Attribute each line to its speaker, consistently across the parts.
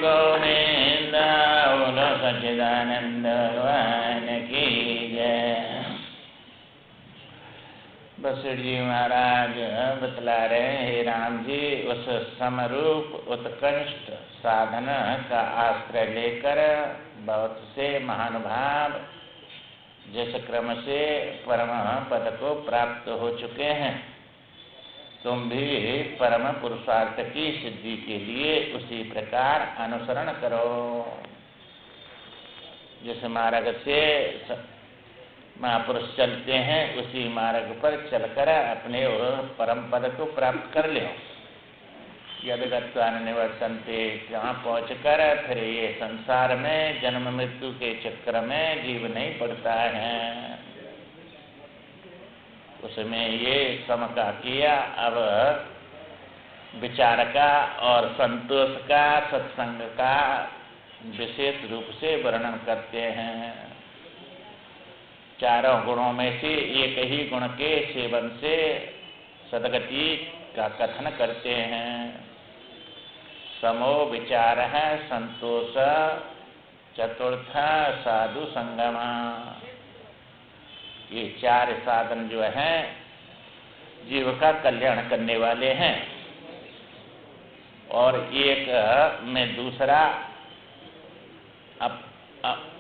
Speaker 1: गोविंद बोलो सच्चिदानंद भगवान की जय। वशिष्ठ जी महाराज बतला रहे, हे राम जी, उस समरूप उत्कृष्ट साधन का आश्रय लेकर बहुत से महानुभाव जिस क्रम से परम पद को प्राप्त हो चुके हैं, तुम भी परम पुरुषार्थ की सिद्धि के लिए उसी प्रकार अनुसरण करो। जिस मार्ग से महापुरुष चलते हैं उसी मार्ग पर चलकर अपने परम पद को प्राप्त कर ले। यदि गत्वान निवर्तन्ते, जहाँ पहुँचकर फिर ये संसार में जन्म मृत्यु के चक्र में जीव नहीं पड़ता है, उसमें ये सम का किया। अब विचार का और संतोष का, सत्संग का विशेष रूप से वर्णन करते हैं। चारों गुणों में से एक ही गुण के सेवन से सदगति का कथन करते हैं। समो विचार है, संतोष, चतुर्थ साधु संगमा। ये चार साधन जो हैं जीव का कल्याण करने वाले हैं, और एक में दूसरा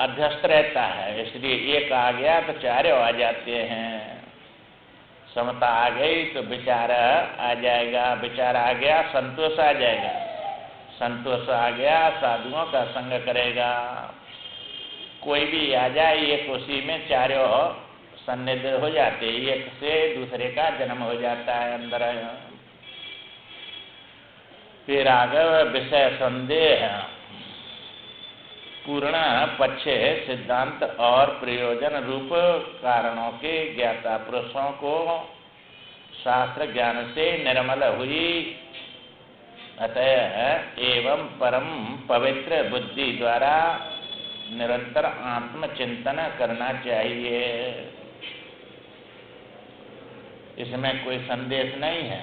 Speaker 1: अध्यस्त रहता है, इसलिए एक आ गया तो चारों आ जाते हैं। समता आ गई तो विचार आ जाएगा, विचार आ गया संतोष आ जाएगा, संतोष आ गया साधुओं का संग करेगा। कोई भी आ जाए, एक उसी में चारों सन्निध हो जाते, एक से दूसरे का जन्म हो जाता है अंदर। फिर आगे विषय संदेह, पूर्ण पक्ष सिद्धांत और प्रयोजन रूप कारणों के ज्ञाता पुरुषों को शास्त्र ज्ञान से निर्मल हुई, अतः एवं परम पवित्र बुद्धि द्वारा निरंतर आत्मचिंतन करना चाहिए। इसमें कोई संदेश नहीं है।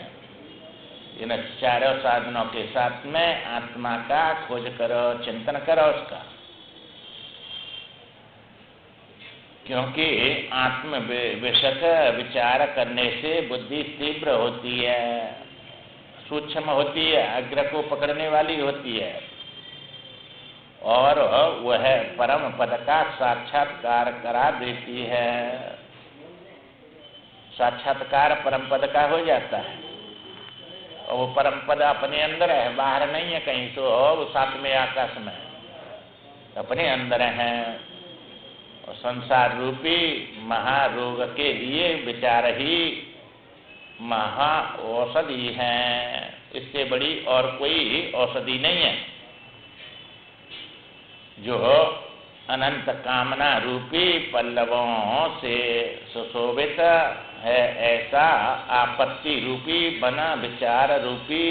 Speaker 1: इन चारों साधनों के साथ में आत्मा का खोज करो, चिंतन करो उसका, क्योंकि आत्म विषक विचार करने से बुद्धि तीव्र होती है, सूक्ष्म होती है, अग्र को पकड़ने वाली होती है, और वह परम पद का साक्षात्कार करा देती है। साक्षात्कार परम पद का हो जाता है, और वो परम पद अपने अंदर है, बाहर नहीं है कहीं। तो वो सातवें आकाश में अपने अंदर है। और संसार रूपी महारोग के लिए विचार ही महा औषधि है, इससे बड़ी और कोई औषधि नहीं है। जो अनंत कामना रूपी पल्लवों से सुशोभित है, ऐसा आपत्ति रूपी बना विचार रूपी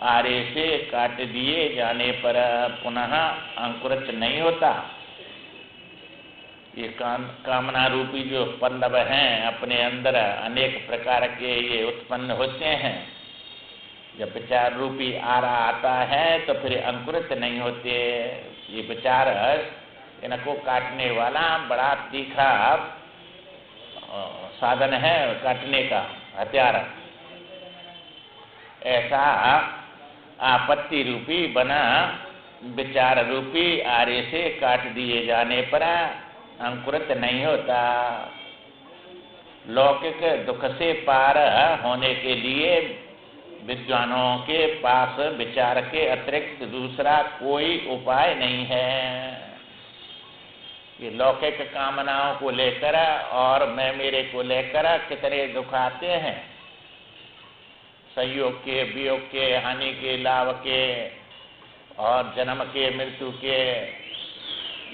Speaker 1: आरे से काट दिए जाने पर पुनः अंकुरित नहीं होता। ये कामना रूपी जो पल्लव हैं अपने अंदर अनेक प्रकार के ये उत्पन्न होते हैं। जब विचार रूपी आरा आता है तो फिर अंकुरित नहीं होते। ये विचार इनको काटने वाला बड़ा तीखा साधन है, काटने का हथियार। ऐसा आपत्ति रूपी बना विचार रूपी आरे से काट दिए जाने पर अंकुरित नहीं होता। लौकिक दुख से पार होने के लिए विद्वानों के पास विचार के अतिरिक्त दूसरा कोई उपाय नहीं है। ये लौकिक कामनाओं को लेकर और मैं मेरे को लेकर कितने दुख आते हैं, संयोग के, वियोग के, हानि के, लाभ के और जन्म के, मृत्यु के,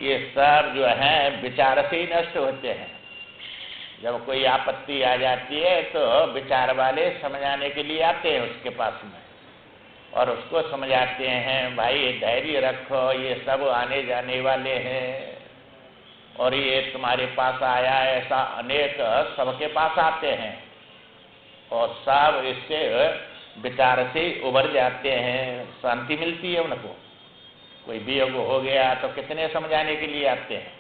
Speaker 1: ये सब जो है विचार से ही नष्ट होते हैं। जब कोई आपत्ति आ जाती है तो विचार वाले समझाने के लिए आते हैं उसके पास में, और उसको समझाते हैं, भाई धैर्य रखो, ये सब आने जाने वाले हैं, और ये तुम्हारे पास आया ऐसा अनेक सबके पास आते हैं, और सब इससे विचार से उबर जाते हैं, शांति मिलती है उनको। कोई वियोग हो गया तो कितने समझाने के लिए आते हैं,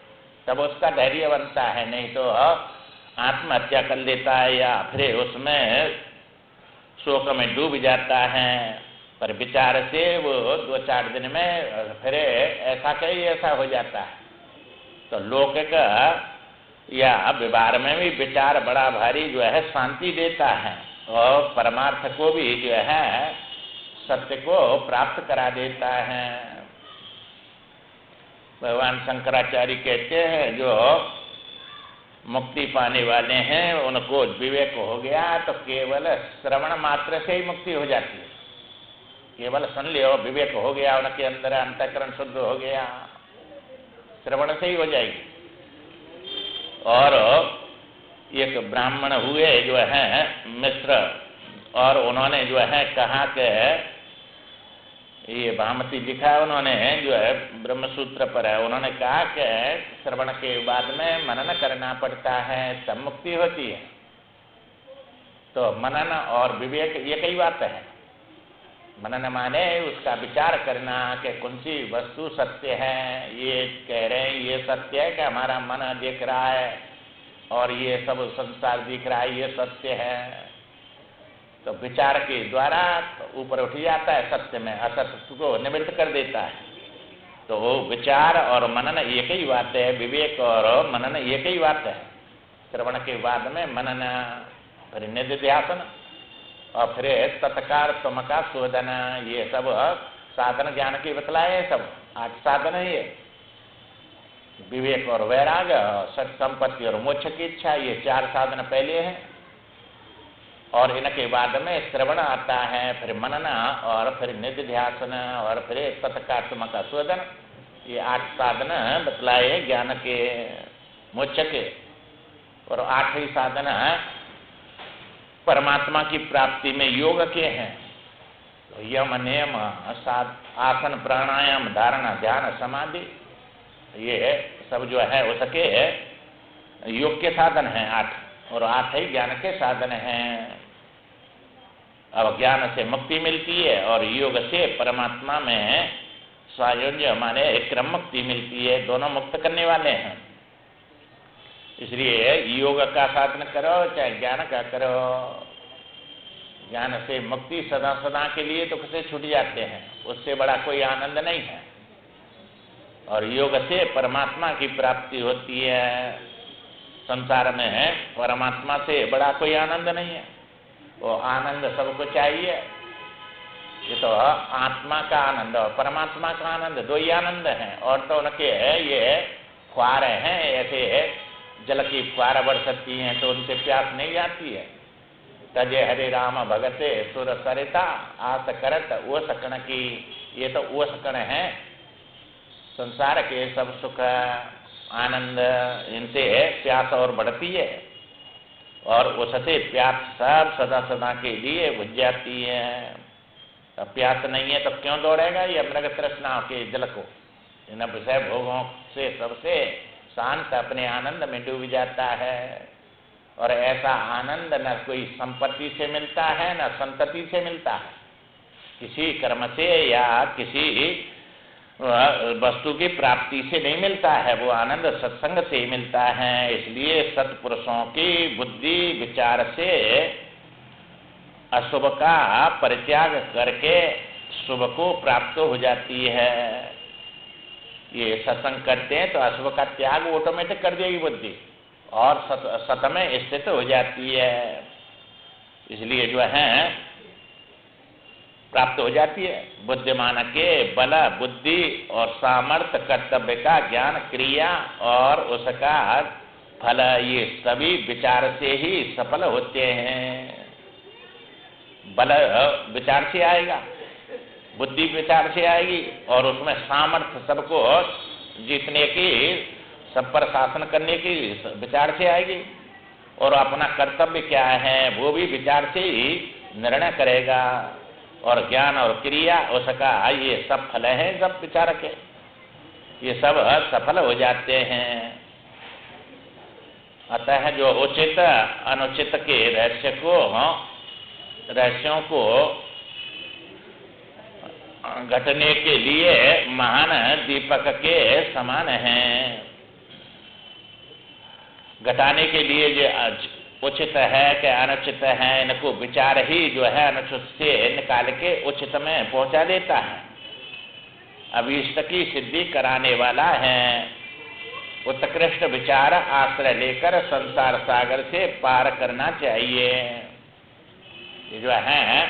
Speaker 1: तब उसका धैर्य बनता है, नहीं तो आत्महत्या कर लेता है या फिर उसमें शोक में डूब जाता है। पर विचार से वो 2-4 दिन में फिर ऐसा कहीं ऐसा हो जाता है। तो लौकिक या व्यवहार में भी विचार बड़ा भारी जो है शांति देता है और परमार्थ को भी जो है सत्य को प्राप्त करा देता है। भगवान शंकराचार्य कहते हैं जो मुक्ति पाने वाले हैं उनको विवेक हो गया तो केवल श्रवण मात्र से ही मुक्ति हो जाती है। केवल सुन लियो, विवेक हो गया, उनके अंदर अंतःकरण शुद्ध हो गया, श्रवण से ही हो जाएगी। और एक ब्राह्मण हुए जो है मिश्र, और उन्होंने जो है कहा कि ये भामती लिखा है उन्होंने जो है ब्रह्मसूत्र पर है, उन्होंने कहा कि श्रवण के बाद में मनन करना पड़ता है तब मुक्ति होती है। तो मनन और विवेक ये कई बात है। मनन माने उसका विचार करना कि कौन सी वस्तु सत्य है, ये कह रहे हैं ये सत्य है कि हमारा मन देख रहा है और ये सब संसार दिख रहा है ये सत्य है। तो विचार के द्वारा ऊपर उठ जाता है सत्य में, असत्य को निवृत्त कर देता है। तो वो विचार और मनन एक ही बात है, विवेक और मनन एक ही बात है। श्रवण के बाद में मनन, फिर निधिध्यासन और फिर तत्कार तुमका शोधन, ये सब साधन ज्ञान के बतलाए, सब 8 साधन है ये। विवेक और वैराग्य, सत संपत्ति और मोक्ष की इच्छा, ये 4 साधन पहले हैं। और इनके बाद में श्रवण आता है, फिर मनन और फिर निधिध्यासन और फिर तत्कार तुमका शोधन, ये 8 साधन बतलाए ज्ञान के मोक्ष के। और 8 ही साधन परमात्मा की प्राप्ति में योग के हैं। तो यम नियम आसन प्राणायाम धारणा ध्यान समाधि, ये सब जो है उसके योग के साधन हैं 8, और 8 ही ज्ञान के साधन हैं। अब ज्ञान से मुक्ति मिलती है और योग से परमात्मा में स्वायोज्य माने क्रम मुक्ति मिलती है, दोनों मुक्त करने वाले हैं। इसलिए योग का साधन करो चाहे ज्ञान का करो, ज्ञान से मुक्ति सदा सदा के लिए दुख से छूट जाते हैं, उससे बड़ा कोई आनंद नहीं है। और योग से परमात्मा की प्राप्ति होती है। संसार में परमात्मा से बड़ा कोई आनंद नहीं है। वो आनंद सबको चाहिए। ये तो आत्मा का आनंद और परमात्मा का आनंद, 2 ही आनंद हैं। और तो उनके ये फुहारे हैं, ऐसे जल की फुहार बढ़ सकती हैं तो उनसे प्यास नहीं जाती है। तजे हरे राम भगते सुर सरिता आस करत वो सकण की, ये तो वो सकण है। संसार के सब सुख आनंद इनसे प्यास और बढ़ती है और उससे प्यास सब सदा सदा के लिए बुझ जाती है। अब प्यास नहीं है तो क्यों दौड़ेगा ये मृग तृष्णा के जल को। इन विषय भोगों से सबसे शांत अपने आनंद में डूब जाता है। और ऐसा आनंद न कोई संपत्ति से मिलता है न संतति से मिलता है, किसी कर्म से या किसी वस्तु की प्राप्ति से नहीं मिलता है। वो आनंद सत्संग से ही मिलता है। इसलिए सत्पुरुषों की बुद्धि विचार से अशुभ का परित्याग करके शुभ को प्राप्त हो जाती है। ये सत्संग करते हैं तो अशुभ का त्याग ऑटोमेटिक कर देगी बुद्धि और सत में स्थित हो जाती है। इसलिए जो है प्राप्त हो जाती है। बुद्धिमान के बल बुद्धि और सामर्थ्य कर्तव्य का ज्ञान क्रिया और उसका फल, ये सभी विचार से ही सफल होते हैं। बल विचार से आएगा, बुद्धि विचार से आएगी और उसमें सामर्थ्य सबको जीतने की, सब पर शासन करने की विचार से आएगी। और अपना कर्तव्य क्या है वो भी विचार से ही निर्णय करेगा। और ज्ञान और क्रिया उसका ये सब फल है, सब विचार के ये सब सफल हो जाते हैं। अतः जो उचित अनुचित के रहस्य को रहस्यों को घटने के लिए महान दीपक के समान हैं। घटाने के लिए जो उचित है कि अनुचित है, इनको विचार ही जो है अनुचित से निकाल के उचित में पहुंचा देता है। अभीष्ट की सिद्धि कराने वाला है। उत्कृष्ट विचार आश्रय लेकर संसार सागर से पार करना चाहिए। ये जो है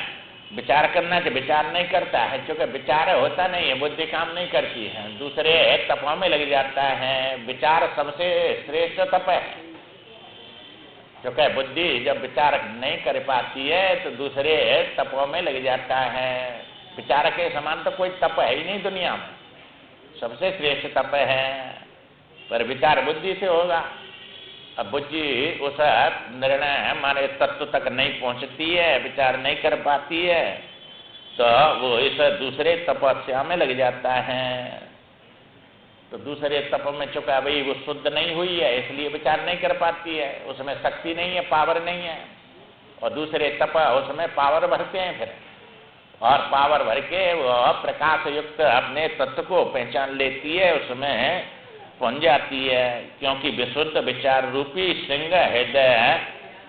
Speaker 1: विचार करना चाहिए, विचार नहीं करता है, क्योंकि विचार होता नहीं है, बुद्धि काम नहीं करती है, दूसरे तपों में लग जाता है। विचार सबसे श्रेष्ठ तप है, क्योंकि बुद्धि जब विचार नहीं कर पाती है तो दूसरे तपों में लग जाता है। विचार के समान तो कोई तप है ही नहीं दुनिया में, सबसे श्रेष्ठ तप है, पर विचार बुद्धि से होगा। अब बुद्धि उस निर्णय हमारे तत्व तक नहीं पहुंचती है, विचार नहीं कर पाती है, तो वो इस दूसरे तपस्या में लग जाता है। तो दूसरे तप में चुका भाई वो शुद्ध नहीं हुई है, इसलिए विचार नहीं कर पाती है, उसमें शक्ति नहीं है, पावर नहीं है। और दूसरे तप उसमें पावर भरते हैं फिर, और पावर भर के वो प्रकाश युक्त अपने तत्व को पहचान लेती है, उसमें पहुंच जाती है। क्योंकि विशुद्ध विचार रूपी सिंह हृदय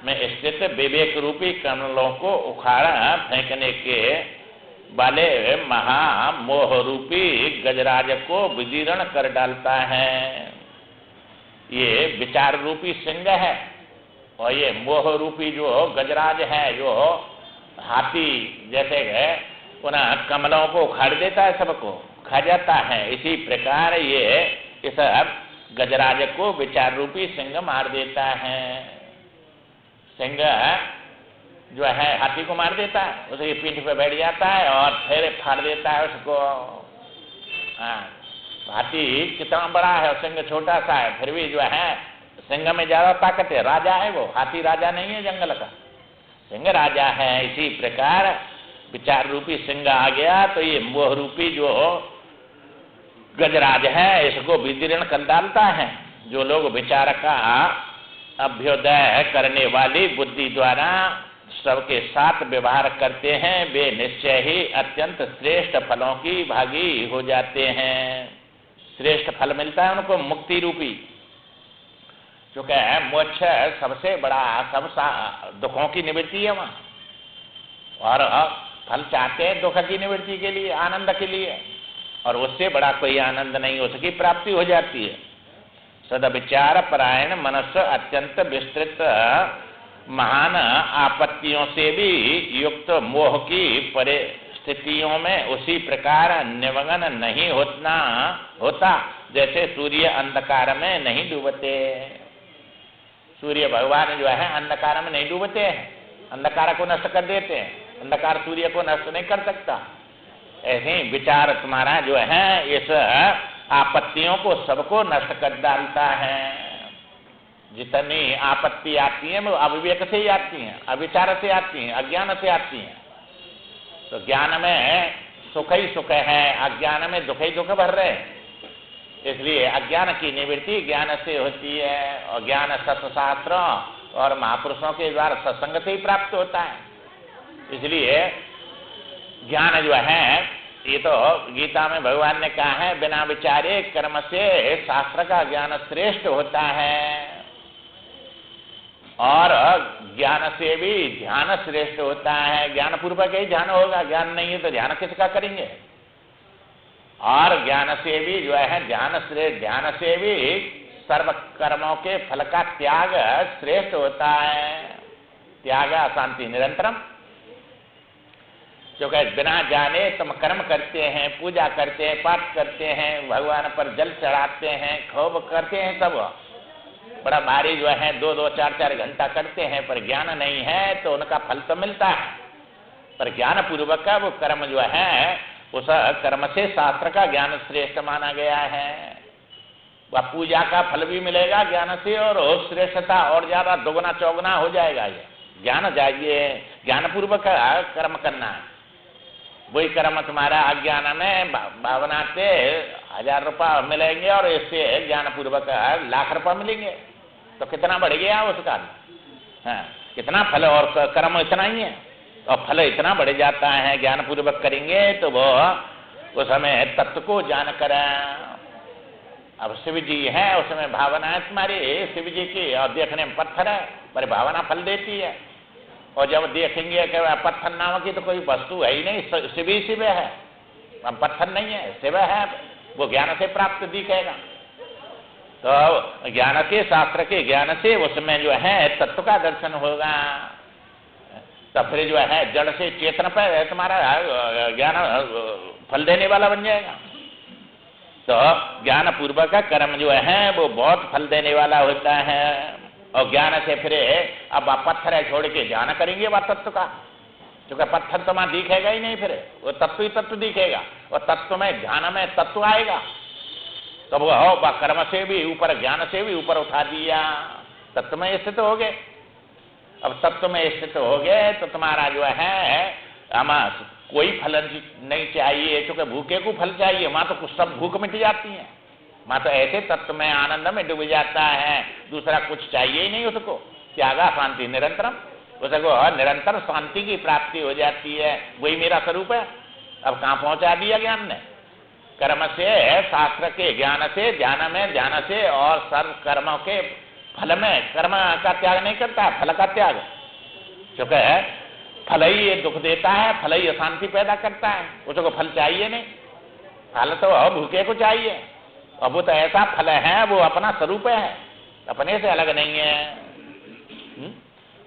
Speaker 1: में स्थित विवेक रूपी कमलों को उखाड़ा फेंकने के वाले महामोह रूपी गजराज को विदीर्ण कर डालता है। ये विचार रूपी सिंह है, और ये मोह रूपी जो गजराज है, जो हाथी जैसे है, उन्हें कमलों को उखाड़ देता है, सबको खा जाता है। इसी प्रकार ये इस गजराज को विचार रूपी सिंह मार देता है। सिंह जो है हाथी को मार देता है, उसकी पीठ पे बैठ जाता है और फिर फाड़ देता है उसको। हाथी कितना बड़ा है, सिंह छोटा सा है, फिर भी जो है सिंह में ज्यादा ताकत है, राजा है वो। हाथी राजा नहीं है जंगल का, सिंह राजा है। इसी प्रकार विचार रूपी सिंह आ गया तो ये मोह रूपी जो गजराज है इसको विदीर्ण कर डालता है। जो लोग विचार का अभ्युदय करने वाली बुद्धि द्वारा सबके साथ व्यवहार करते हैं, वे निश्चय ही अत्यंत श्रेष्ठ फलों की भागी हो जाते हैं। श्रेष्ठ फल मिलता है उनको, मुक्ति रूपी, क्योंकि मोक्ष सबसे बड़ा सब दुखों की निवृत्ति है वहाँ, और फल चाहते हैं दुख की निवृत्ति के लिए, आनंद के लिए, और उससे बड़ा कोई आनंद नहीं, उसकी प्राप्ति हो जाती है। सदविचार परायण मनुष्य अत्यंत विस्तृत महान आपत्तियों से भी युक्त मोह की परिस्थितियों में उसी प्रकार निमग्न नहीं होता जैसे सूर्य अंधकार में नहीं डूबते। सूर्य भगवान जो है अंधकार में नहीं डूबते हैं, अंधकार को नष्ट कर देते हैं, अंधकार सूर्य को नष्ट नहीं कर सकता। ऐसे ही विचार तुम्हारा जो है इस आपत्तियों को सबको नष्ट कर डालता है। जितनी आपत्ति आती है वो अविवेक से ही आती हैं, अविचार से आती हैं, अज्ञान से आती हैं। तो ज्ञान में सुख ही सुख है, अज्ञान में दुख ही दुख भर रहे हैं। इसलिए अज्ञान की निवृत्ति ज्ञान से होती है, और ज्ञान सत्शास्त्र और महापुरुषों के द्वारा सत्संग से ही प्राप्त होता है। इसलिए ज्ञान जो है, ये तो गीता में भगवान ने कहा है, बिना विचारे कर्म से शास्त्र का ज्ञान श्रेष्ठ होता है, और ज्ञान से भी ध्यान श्रेष्ठ होता है। ज्ञान पूर्वक ही ध्यान होगा, ज्ञान नहीं है तो ध्यान किसका करेंगे। और ज्ञान से भी जो है ध्यान श्रेष्ठ, ध्यान से भी सर्व कर्मों के फल का त्याग श्रेष्ठ होता है। त्याग अशांति निरंतरम, क्योंकि बिना जाने तुम कर्म करते हैं, पूजा करते हैं, पाठ करते हैं, भगवान पर जल चढ़ाते हैं, खूब करते हैं, सब बड़ा भारी जो है 2-2, 4-4 घंटा करते हैं, पर ज्ञान नहीं है तो उनका फल तो मिलता है। पर ज्ञान पूर्वक का वो कर्म जो है, उस कर्म से शास्त्र का ज्ञान श्रेष्ठ माना गया है। वह पूजा का फल भी मिलेगा ज्ञान से, और श्रेष्ठता और ज्यादा दोगुना चौगुना हो जाएगा। ये ज्ञान चाहिए, ज्ञान पूर्वक कर्म करना है। वही कर्म तुम्हारा अज्ञान में भावना से 1000 रुपया मिलेंगे, और इससे ज्ञान पूर्वक लाख रुपया मिलेंगे, तो कितना बढ़ गया उसका। हाँ, कितना फल और कर्म इतना ही है। और फल इतना बढ़ जाता है, ज्ञान पूर्वक करेंगे तो वो उस समय तत्व को जान कर, अब शिव जी है उसमें भावना है तुम्हारी शिव जी की, और देखने में पत्थर है पर भावना फल देती है। और जब देखेंगे कि पत्थर नाम की तो कोई वस्तु है ही नहीं, शिव ही शिव है, अब पत्थर नहीं है, शिव है, वो ज्ञान से प्राप्त दिखेगा। तो ज्ञान के, शास्त्र के ज्ञान से उसमें जो है तत्व का दर्शन होगा। तो फिर जो है जड़ से चेतन पर तुम्हारा ज्ञान फल देने वाला बन जाएगा। तो ज्ञान पूर्वक का कर्म जो है वो बहुत फल देने वाला होता है। और ज्ञान से फिर अब पत्थर है छोड़ के ध्यान करेंगे वह तत्व का, क्योंकि पत्थर तो वहां दिखेगा ही नहीं, फिर वो तत्व ही तत्व दिखेगा, और तत्व में ध्यान में तत्व आएगा। तो वो कर्म से भी ऊपर, ज्ञान से भी ऊपर उठा दिया, तत्व में स्थित हो गए। अब तत्व में स्थित हो गए तो तुम्हारा जो है कोई फल नहीं चाहिए, क्योंकि भूखे को फल चाहिए, वहां तो कुछ सब भूख मिट जाती है, वहां तो ऐसे तत्व में आनंद में डूब जाता है, दूसरा कुछ चाहिए ही नहीं उसको। त्यागा शांति निरंतरम, उसको निरंतर शांति की प्राप्ति हो जाती है, वही मेरा स्वरूप है। अब कहाँ पहुंचा दिया ज्ञान ने? कर्म से, शास्त्र के ज्ञान से, ध्यान में ध्यान से, और सर्व कर्मों के फल में कर्म का त्याग नहीं करता है, फल का त्याग, क्योंकि फल ही ये दुख देता है, फल ही अशांति पैदा करता है, उसको फल चाहिए नहीं, फल तो भूखे को चाहिए। अब वो तो ऐसा फल है, वो अपना स्वरूप है, अपने से अलग नहीं है।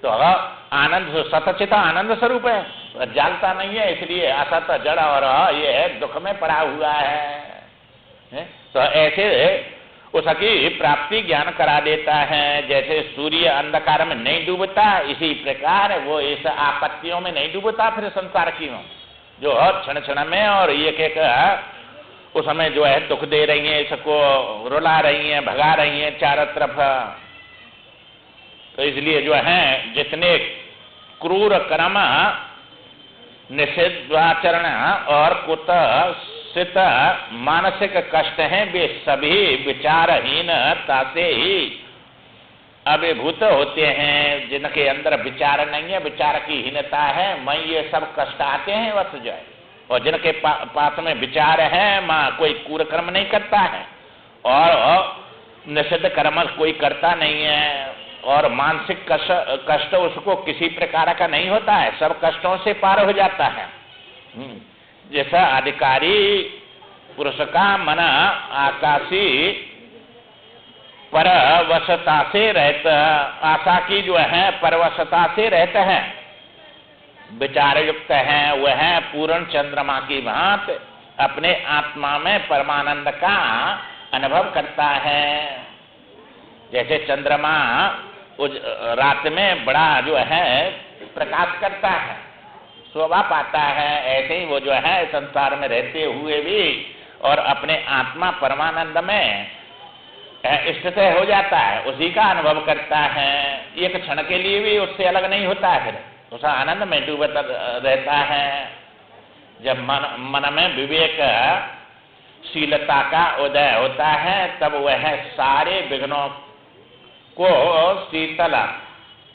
Speaker 1: तो आनंद सतचित आनंद स्वरूप है, जागता नहीं है, इसलिए असत जड़ और ये दुख में पड़ा हुआ है। तो ऐसे उसकी प्राप्ति ज्ञान करा देता है। जैसे सूर्य अंधकार में नहीं डूबता, इसी प्रकार वो इस आपत्तियों में नहीं डूबता फिर संसार की जो क्षण क्षण में और एक एक उस समय जो है दुख दे रही है, इसको रुला रही है, भगा रही है चारों तरफ। तो इसलिए जो है जितने क्रूर कर्म, निषिद्धाचरण और कुत्सित मानसिक कष्ट हैं, वे सभी विचारहीनता से ही अभिभूत होते हैं। जिनके अंदर विचार नहीं है, विचार की हीनता है, मैं ये सब कष्ट आते हैं वस्तु जो है। और जिनके पास में विचार है, माँ कोई क्रूर कर्म नहीं करता है और निषिद्ध कर्म कोई करता नहीं है, और मानसिक कष्ट उसको किसी प्रकार का नहीं होता है, सब कष्टों से पार हो जाता है। जैसा अधिकारी पुरुष का मन आकाशी परवशता से रहता, आशा की जो है परवशता से रहते हैं, विचार युक्त है, वह पूर्ण चंद्रमा की भांति अपने आत्मा में परमानंद का अनुभव करता है। जैसे चंद्रमा रात में बड़ा जो है प्रकाश करता है, शोभा पाता है, ऐसे ही वो जो है संसार में रहते हुए भी और अपने आत्मा परमानंद में स्थित हो जाता है, उसी का अनुभव करता है। एक क्षण के लिए भी उससे अलग नहीं होता है, फिर उस आनंद में डूबता रहता है। जब मन में विवेक शीलता का उदय होता है, तब वह सारे विघ्नों को शीतल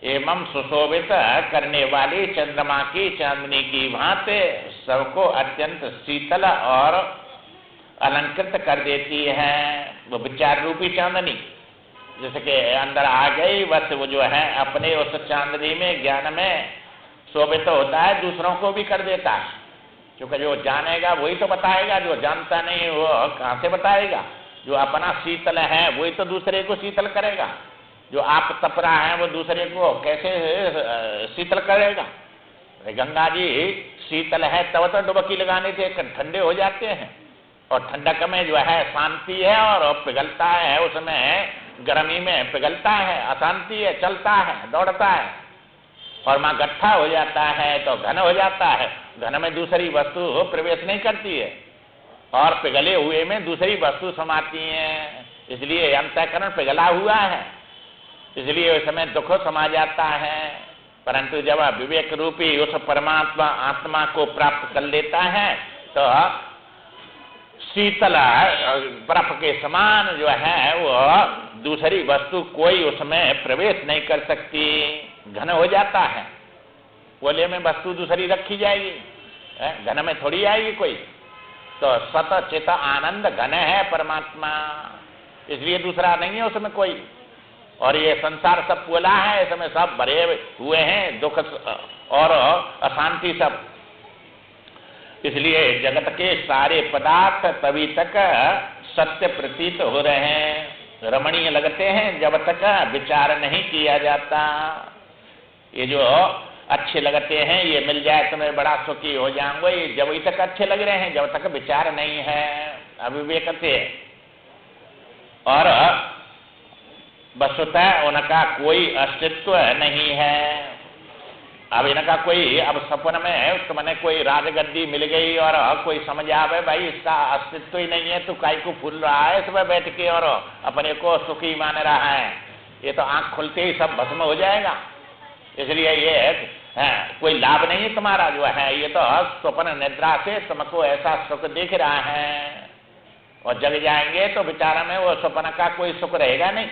Speaker 1: एवं सुशोभित करने वाली चंद्रमा की चांदनी की भांति सबको अत्यंत शीतल और अलंकृत कर देती है। वो विचार रूपी चांदनी जैसे कि अंदर आ गई, बस वो जो है अपने उस चांदनी में ज्ञान में शोभित होता है, दूसरों को भी कर देता है। क्योंकि जो जानेगा वही तो बताएगा, जो जानता नहीं वो कहाँ से बताएगा। जो अपना शीतल है वही तो दूसरे को शीतल करेगा। जो आप तप रहा है वो दूसरे को कैसे शीतल करेगा। गंगा जी शीतल है तब तो डुबकी लगाने से ठंडे हो जाते हैं, और ठंडक में जो है शांति है और पिघलता है, उसमें गर्मी में पिघलता है, अशांति है, चलता है, दौड़ता है, और माँ गट्ठा हो जाता है तो घन हो जाता है। घन में दूसरी वस्तु प्रवेश नहीं करती है, और पिघले हुए में दूसरी वस्तु समाती है। इसलिए अंतःकरण पिघला हुआ है, इसलिए उस समय दुख समा जाता है। परंतु जब विवेक रूपी उस परमात्मा आत्मा को प्राप्त कर लेता है तो शीतल बर्फ के समान जो है वो दूसरी वस्तु कोई उसमें प्रवेश नहीं कर सकती, घन हो जाता है। कोले में वस्तु दूसरी रखी जाएगी, घन में थोड़ी आएगी कोई। तो सत चित आनंद घन है परमात्मा, इसलिए दूसरा नहीं है उसमें कोई। और ये संसार सब पोला है, इसमें सब भरे हुए हैं दुख और अशांति सब। इसलिए जगत के सारे पदार्थ तभी तक सत्य प्रतीत हो रहे हैं, रमणीय लगते हैं जब तक विचार नहीं किया जाता। ये जो अच्छे लगते हैं, ये मिल जाए तो मैं बड़ा सुखी हो जाऊंगा, ये जब तक अच्छे लग रहे हैं जब तक विचार नहीं है, अविवेक थे। और वस्तुतः उनका कोई अस्तित्व नहीं है। अब इनका कोई, अब सपन में तुमने कोई राजगद्दी मिल गई और कोई समझ आवे भाई इसका अस्तित्व ही नहीं है, तो काय को फूल रहा है इसमें बैठ के और अपने को सुखी मान रहा है, ये तो आंख खुलते ही सब भस्म हो जाएगा। इसलिए ये कोई लाभ नहीं है तुम्हारा जो है, ये तो स्वप्न निद्रा से तुमको ऐसा सुख दिख रहा है, और जग जाएंगे तो विचार में वो स्वप्न का कोई सुख रहेगा नहीं।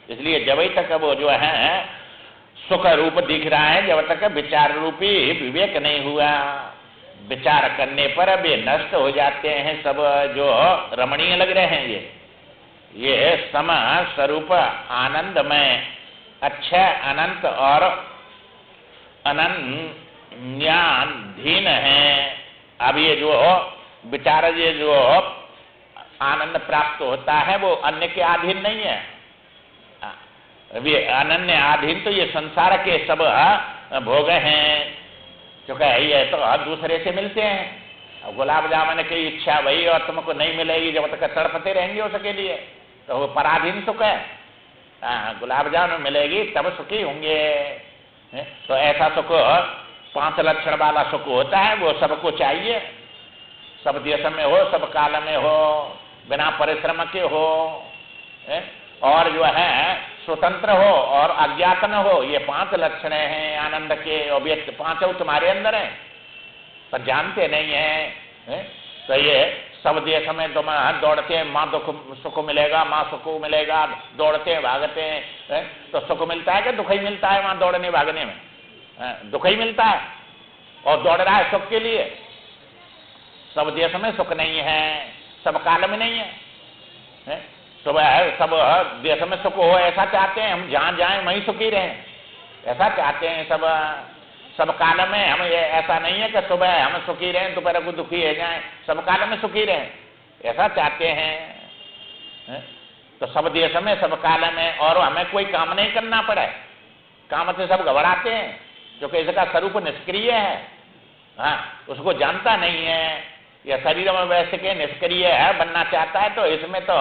Speaker 1: इसलिए जब तक वो जो है सुख रूप दिख रहा है, जब तक विचार रूपी विवेक नहीं हुआ, विचार करने पर वे नष्ट हो जाते हैं सब जो रमणीय लग रहे हैं। ये सम स्वरूप आनंद में अच्छा अनंत और अनन्याधीन है। अब ये जो विचार, ये जो आनंद प्राप्त होता है वो अन्य के अधीन नहीं है। वे अनन्य अधीन तो ये संसार के सब भोग हैं, क्योंकि ये तो दूसरे से मिलते हैं। गुलाब जामुन की इच्छा वही और तुमको नहीं मिलेगी जब तक तड़पते रहेंगे उसके लिए, तो वो पराधीन सुख है। गुलाब जामुन मिलेगी तब सुखी होंगे। तो ऐसा सुख 5 लक्षण वाला सुख होता है, वो सबको चाहिए, सब देश में हो, सब काल में हो, बिना परिश्रम के हो, और जो है स्वतंत्र हो और अज्ञात न हो। ये 5 लक्षण हैं आनंद के, और व्यक्ति 5 तुम्हारे अंदर हैं पर जानते नहीं है। तो ये सब देश में तुम दौड़ते हैं, माँ दुख सुख मिलेगा, माँ सुख मिलेगा, दौड़ते हैं भागते हैं। तो सुख मिलता है कि दुख ही मिलता है? वहां दौड़ने भागने में दुख ही मिलता है, और दौड़ रहा है सुख के लिए। सब देश में सुख नहीं है, सब काल में नहीं है। सब देश में सुख हो ऐसा चाहते हैं, हम जहां जाएं वहीं सुखी रहें ऐसा चाहते हैं। सब काल में हम, ये ऐसा नहीं है कि सुबह हम सुखी रहें दोपहर को दुखी हो जाएं, सब काल में सुखी रहें ऐसा चाहते हैं। तो सब देश में सब काल में, और हमें कोई काम नहीं करना पड़े, काम से सब घबराते हैं क्योंकि इसका स्वरूप निष्क्रिय है। उसको जानता नहीं है। यह शरीर में वैसे के निष्क्रिय है, बनना चाहता है, तो इसमें तो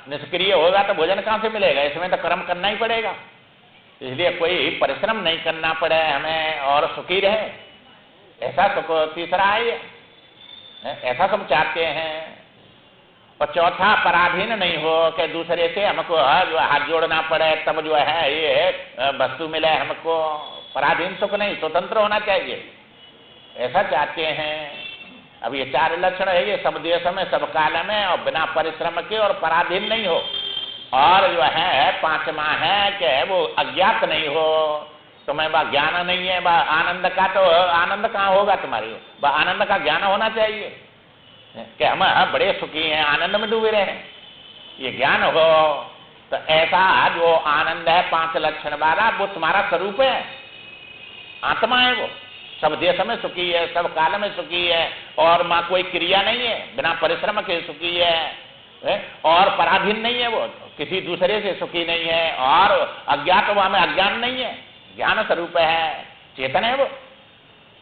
Speaker 1: निष्क्रिय होगा तो भोजन कहां से मिलेगा? इसमें तो कर्म करना ही पड़ेगा। इसलिए कोई परिश्रम नहीं करना पड़े हमें और सुखी रहे, ऐसा सुख तीसरा है, ऐसा सब चाहते हैं। और चौथा पराधीन नहीं हो कि दूसरे से हमको जो हाथ जोड़ना पड़े तब जो है ये वस्तु मिले हमको। पराधीन सुख नहीं, स्वतंत्र होना चाहिए, ऐसा चाहते हैं। अब ये 4 लक्षण है, ये सब देश में सब काल में और बिना परिश्रम के और पराधीन नहीं हो। और जो है 5वां है कि वो अज्ञात नहीं हो, तुम्हें वह ज्ञान नहीं है। वह आनंद का, तो आनंद कहाँ होगा तुम्हारी? वह आनंद का ज्ञान होना चाहिए कि हम बड़े सुखी हैं, आनंद में डूबे रहे, ये ज्ञान हो। तो ऐसा जो आनंद है 5 लक्षण वाला, वो तुम्हारा स्वरूप है, आत्मा है। वो सब देश में सुखी है, सब काल में सुखी है, और मां कोई क्रिया नहीं है, बिना परिश्रम के सुखी है, और पराधीन नहीं है, वो किसी दूसरे से सुखी नहीं है, और अज्ञात वहां में अज्ञान नहीं है, ज्ञान स्वरूप है, चेतन है वो।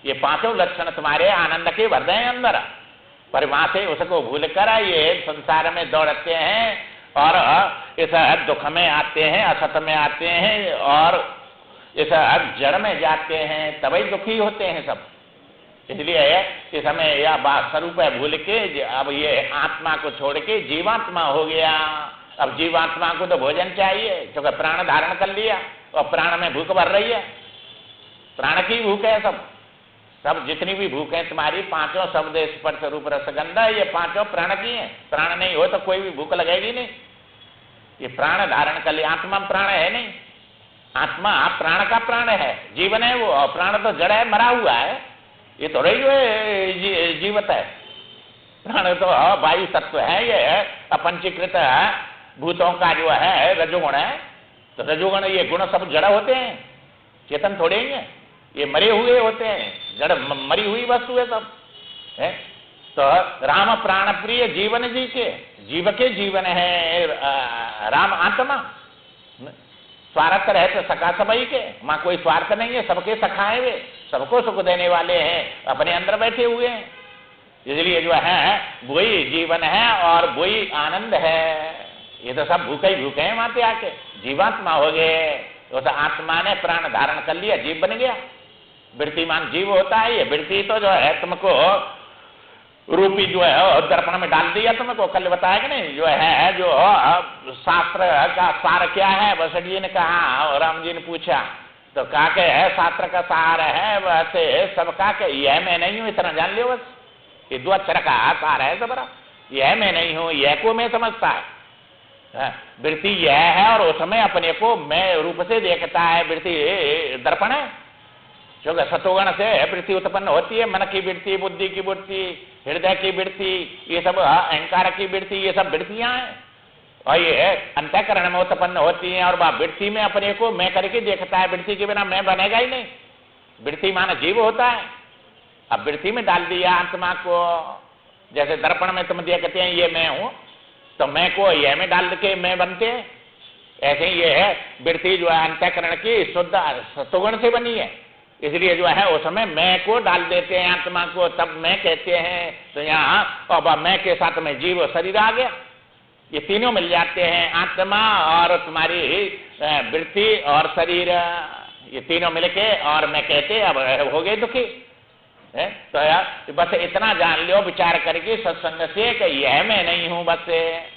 Speaker 1: ये 5 लक्षण तुम्हारे आनंद के भर हैं अंदर, पर वहां से उसको भूल कर ये संसार में दौड़ते हैं और इस दुख में आते हैं, असत में आते हैं, और इस जड़ में जाते हैं, तभी दुखी होते हैं सब। इसलिए इस समय यह बात स्वरूप है भूल के अब ये आत्मा को छोड़ के जीवात्मा हो गया। अब जीवात्मा को तो भोजन चाहिए क्योंकि प्राण धारण कर लिया, और प्राण में भूख भर रही है, प्राण की भूख है। सब जितनी भी भूख है तुम्हारी, 5 शब्द स्पर्श रूप रसगंध, ये 5 प्राण की है। प्राण नहीं हो तो कोई भी भूख लगेगी नहीं। ये प्राण धारण कर लिया, आत्मा प्राण है नहीं, आत्मा प्राण का प्राण है, जीवन है वो, और प्राण तो जड़ है, मरा हुआ है। ये तो रही जो है जीवत है। प्राण तो वायु तत्व है, ये अपंचीकृत भूतों का जो है रजोगुण है। तो रजोगुण ये गुण सब जड़ होते हैं, चेतन थोड़े ही हैं, ये मरे हुए होते हैं, जड़ मरी हुई वस्तु है सब है। तो राम प्राण प्रिय जीवन जी के, जीव के जीवन है राम आत्मा। स्वार्थ रहते सखा सबई के, माँ कोई स्वार्थ नहीं है, सबके सखाए वे, सबको सुख देने वाले हैं, अपने अंदर बैठे हुए हैं। इसलिए जो है वही जीवन है और वही आनंद है। ये तो सब भूखे ही भूखे हैं वहां पे आके, जीवात्मा हो गए। तो आत्मा ने प्राण धारण कर लिया, जीव बन गया, वृत्तिमान जीव होता है। ये वृत्ति तो जो है तुमको रूपी जो है दर्पण में डाल दिया, तुमको कल बताया कि नहीं, जो है जो शास्त्र का सार क्या है, वशिष्ठ जी ने कहा और राम जी ने पूछा, तो कहा के है शास्त्र का सार है वैसे सबका के यह मैं नहीं हूं, इतना जान लियो बस। ये दो अक्षर का सार है सबरा, यह मैं नहीं हूं, यह को मैं समझता है। वृत्ति यह है और उसमें अपने को मैं रूप से देखता है। वृत्ति दर्पण है, जो सतोगुण से वृत्ति उत्पन्न होती है, मन की वृत्ति, बुद्धि की वृत्ति, हृदय की वृत्ति, ये सब अहंकार की वृत्ति, ये सब वृत्तियां हैं और ये अंतःकरण में उत्पन्न होती हैं। और वह वृत्ति में अपने को मैं करके देखता है, वृत्ति के बिना मैं बनेगा ही नहीं। वृत्ति माना जीव होता है। अब वृत्ति में डाल दिया आत्मा को, जैसे दर्पण में तुम देखते हैं ये मैं हूं, तो मैं को यह में डाल के मैं बनते हैं, ऐसे ही ये है वृत्ति जो है अंतःकरण की शुद्ध सत्वगुण से बनी है। इसलिए जो है उसमें मैं को डाल देते हैं आत्मा को, तब मैं कहते हैं। तो यहाँ अब मैं के साथ में जीव शरीर आ गया, ये तीनों मिल जाते हैं, आत्मा और तुम्हारी वृत्ति और शरीर, ये तीनों मिलके और मैं कहते अब हो गए दुखी है। तो यार बस इतना जान लो विचार करके सत्संग से कि यह मैं नहीं हूं बस।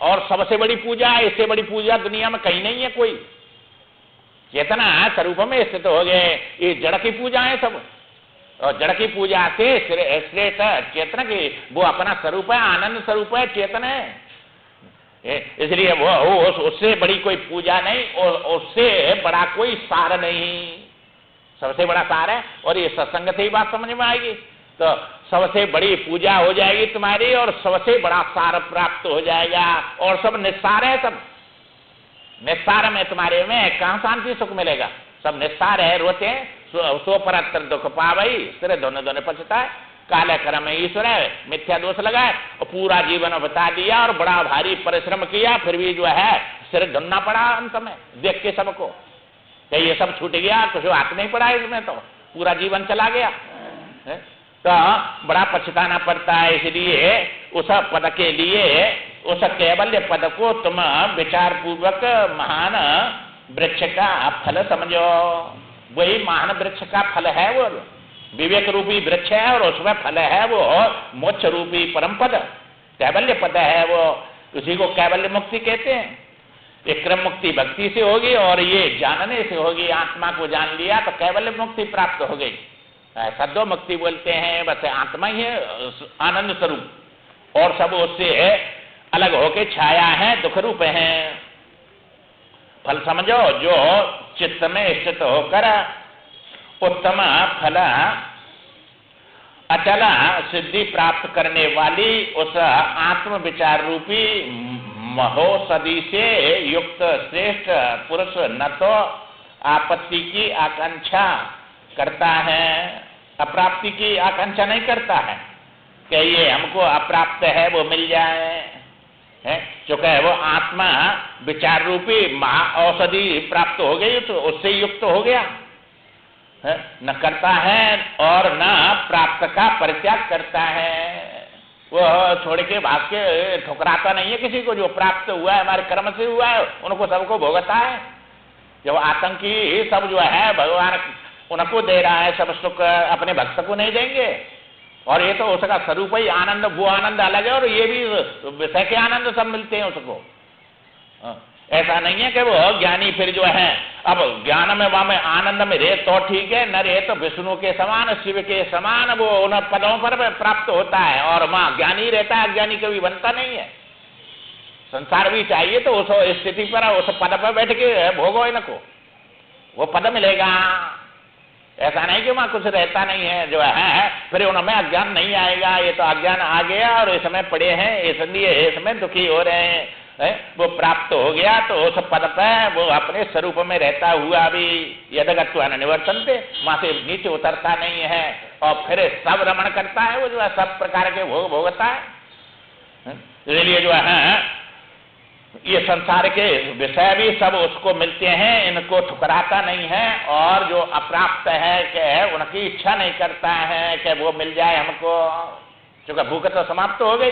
Speaker 1: और सबसे बड़ी पूजा, इससे बड़ी पूजा दुनिया में कहीं नहीं है कोई। चेतना स्वरूप में स्थित हो गए, ये जड़ की पूजा है सब, और जड़ की पूजा से श्रेष्ठ चेतन की वो अपना स्वरूप है, आनंद स्वरूप है, चेतन है। इसलिए वो उससे बड़ी कोई पूजा नहीं, और उससे बड़ा कोई सार नहीं, सबसे बड़ा सार है। और ये सत्संग से ही बात समझ में आएगी, तो सबसे बड़ी पूजा हो जाएगी तुम्हारी और सबसे बड़ा सार प्राप्त हो जाएगा। और सब निस्सार है, सब निस्सार में तुम्हारे में कहां शांति सुख मिलेगा, सब निस्सार है। रोते हैं सो परत्र दुख पावई, सिर दोनों दोनों पछताए, काले कर्म ईश्वर है, मिथ्या दोष लगाए और पूरा जीवन बता दिया और बड़ा भारी परिश्रम किया, फिर भी जो है सिर धुनना पड़ा अंत में देख के सबको कि ये सब छूट गया, कुछ हाथ नहीं पड़ा इसमें, तो पूरा जीवन चला गया है? तो बड़ा पछताना पड़ता है। इसलिए उस पद के लिए, उस कैवल्य पद को तुम विचार पूर्वक महान वृक्ष का फल समझो। वही महान वृक्ष का फल है, वो विवेक रूपी वृक्ष है और उसमें फल है वो मोक्ष रूपी परम पद, कैवल्य पद है वो। उसी को कैवल्य मुक्ति कहते हैं। एक क्रम मुक्ति भक्ति से होगी और ये जानने से होगी, आत्मा को जान लिया तो कैवल्य मुक्ति प्राप्त हो गई। ऐसा दो मुक्ति बोलते हैं, बस आत्मा ही है आनंद स्वरूप और सब उससे अलग होके छाया है, दुख रूप है। फल समझो, जो चित्त में स्थित होकर उत्तम फल अचल सिद्धि प्राप्त करने वाली उस आत्म विचार रूपी महोषधि से युक्त श्रेष्ठ पुरुष न तो आपत्ति की आकांक्षा करता है, अप्राप्ति की आकांक्षा नहीं करता है कि ये हमको अप्राप्त है वो मिल जाए है, चूंकि वो आत्मा विचार रूपी औषधि प्राप्त हो गई तो उससे युक्त हो गया है, न करता है और न प्राप्त का परित्याग करता है। वो छोड़ के भाग के ठुकराता नहीं है किसी को, जो प्राप्त हुआ है हमारे कर्म से हुआ है उनको सबको भोगता है। जब आतंकी सब जो है भगवान उनको दे रहा है, सब सुख अपने भक्त को नहीं देंगे। और ये तो उसका स्वरूप ही आनंद, वो आनंद अलग है और ये भी विषय के आनंद सब मिलते हैं उसको। ऐसा नहीं है कि वो ज्ञानी फिर जो है अब ज्ञान में वहां में आनंद में रहे तो ठीक है, न रहे तो विष्णु के समान शिव के समान वो उन पदों पर प्राप्त होता है। और वहां ज्ञानी रहता है, अज्ञानी कभी बनता नहीं है। संसार भी चाहिए तो उस स्थिति पर उस पद पर बैठ के भोगो इनको, वो पद मिलेगा। ऐसा नहीं कि वहां कुछ रहता नहीं है जो है, फिर उनमें अज्ञान नहीं आएगा। ये तो अज्ञान आ गया और इसमें पड़े हैं, इसलिए इसमें दुखी हो रहे हैं। वो प्राप्त हो गया तो उस पद पर वो अपने स्वरूप में रहता हुआ भी यदगत्वा न निवर्तन्ते, वहां से नीचे उतरता नहीं है और फिर सब रमण करता है। वो जो है सब प्रकार के भोग भोगता है। इसलिए जो है ये संसार के विषय भी सब उसको मिलते हैं, इनको ठुकराता नहीं है। और जो अप्राप्त है कि उनकी इच्छा नहीं करता है कि वो मिल जाए हमको, क्योंकि भूख तो समाप्त हो गई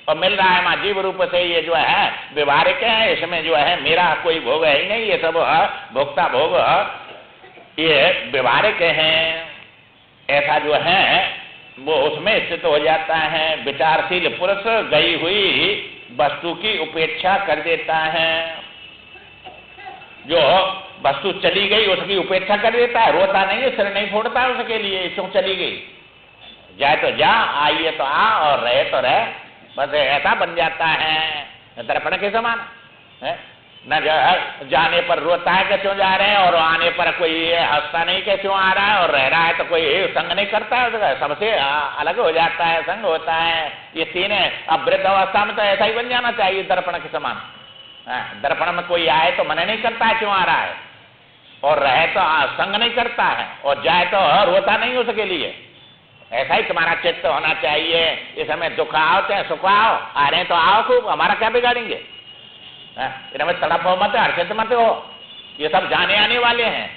Speaker 1: और मिल रहा है मां जीव रूप से। ये जो है व्यवहारिक है, इसमें जो है मेरा कोई भोग है ही नहीं। ये सब भोक्ता भोग ये व्यवहारिक हैं। ऐसा जो है वो उसमें स्थित हो जाता है। विचारशील पुरुष गई हुई वस्तु की उपेक्षा कर देता है। जो वस्तु चली गई उसकी उपेक्षा कर देता है, रोता नहीं है, सिर नहीं फोड़ता उसके लिए क्यों चली गई। जाए तो जा, आइए तो आ और रहे तो रहे, बस ऐसा बन जाता है। दर्पण के समान है न। जाने पर रोता है कि क्यों जा रहे हैं और आने पर कोई हंसता नहीं कि क्यों आ रहा है, और रह रहा है तो कोई संग नहीं करता है, सबसे अलग हो जाता है, संग होता है। ये तीन है। अब वृद्ध अवस्था में तो ऐसा ही बन जाना चाहिए दर्पण के समान। दर्पण में कोई आए तो मन नहीं करता है क्यों आ रहा है, और रहे तो संग नहीं करता है, और जाए तो रोता नहीं उसके लिए। ऐसा ही तुम्हारा चित्त होना चाहिए। इस समय दुख आओ चाहे सुख आओ, आ रहे तो आओ खूब, हमारा क्या बिगाड़ेंगे। इनमें तड़प हो मत, हर्षित मत हो। ये सब जाने आने वाले हैं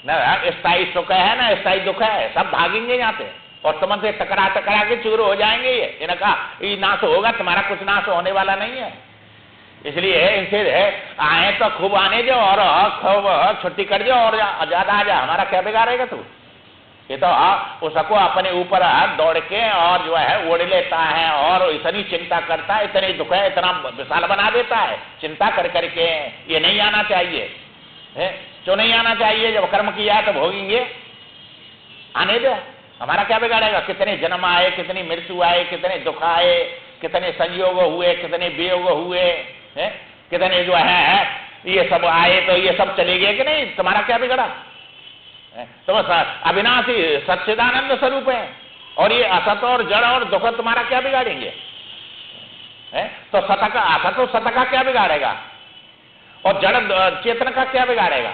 Speaker 1: न। स्थायी सुख है ना स्थायी दुख है, सब भागेंगे यहाँ से और तुमसे टकरा टकरा के चूर हो जाएंगे। ये इनका ये नाश होगा, तुम्हारा कुछ नाश होने वाला नहीं है। इसलिए इनसे आए तो खूब आने दो और खूब छुट्टी कर दो और ज्यादा आ जा, हमारा क्या बिगाड़ेगा तू। ये तो उसको अपने ऊपर दौड़ के और जो है ओढ़ लेता है और इतनी चिंता करता है, इतनी दुख है, इतना विशाल बना देता है चिंता कर करके। ये नहीं आना चाहिए। क्यों नहीं आना चाहिए? जब कर्म किया है तो भोगेंगे, आने दो, हमारा क्या बिगाड़ेगा। कितने जन्म आए, कितनी मृत्यु आए, कितने दुख आए, कितने संयोग हुए, कितने वियोग हुए, कितने जो है ये सब आए, तो ये सब चले गए कि नहीं, तुम्हारा क्या बिगड़ा। तो अविनाशी सच्चिदानंद स्वरूप है और ये असत और जड़ और दुख तुम्हारा क्या बिगाड़ेंगे। तो सत का असत और सत का क्या बिगाड़ेगा, और जड़ चेतन का क्या बिगाड़ेगा,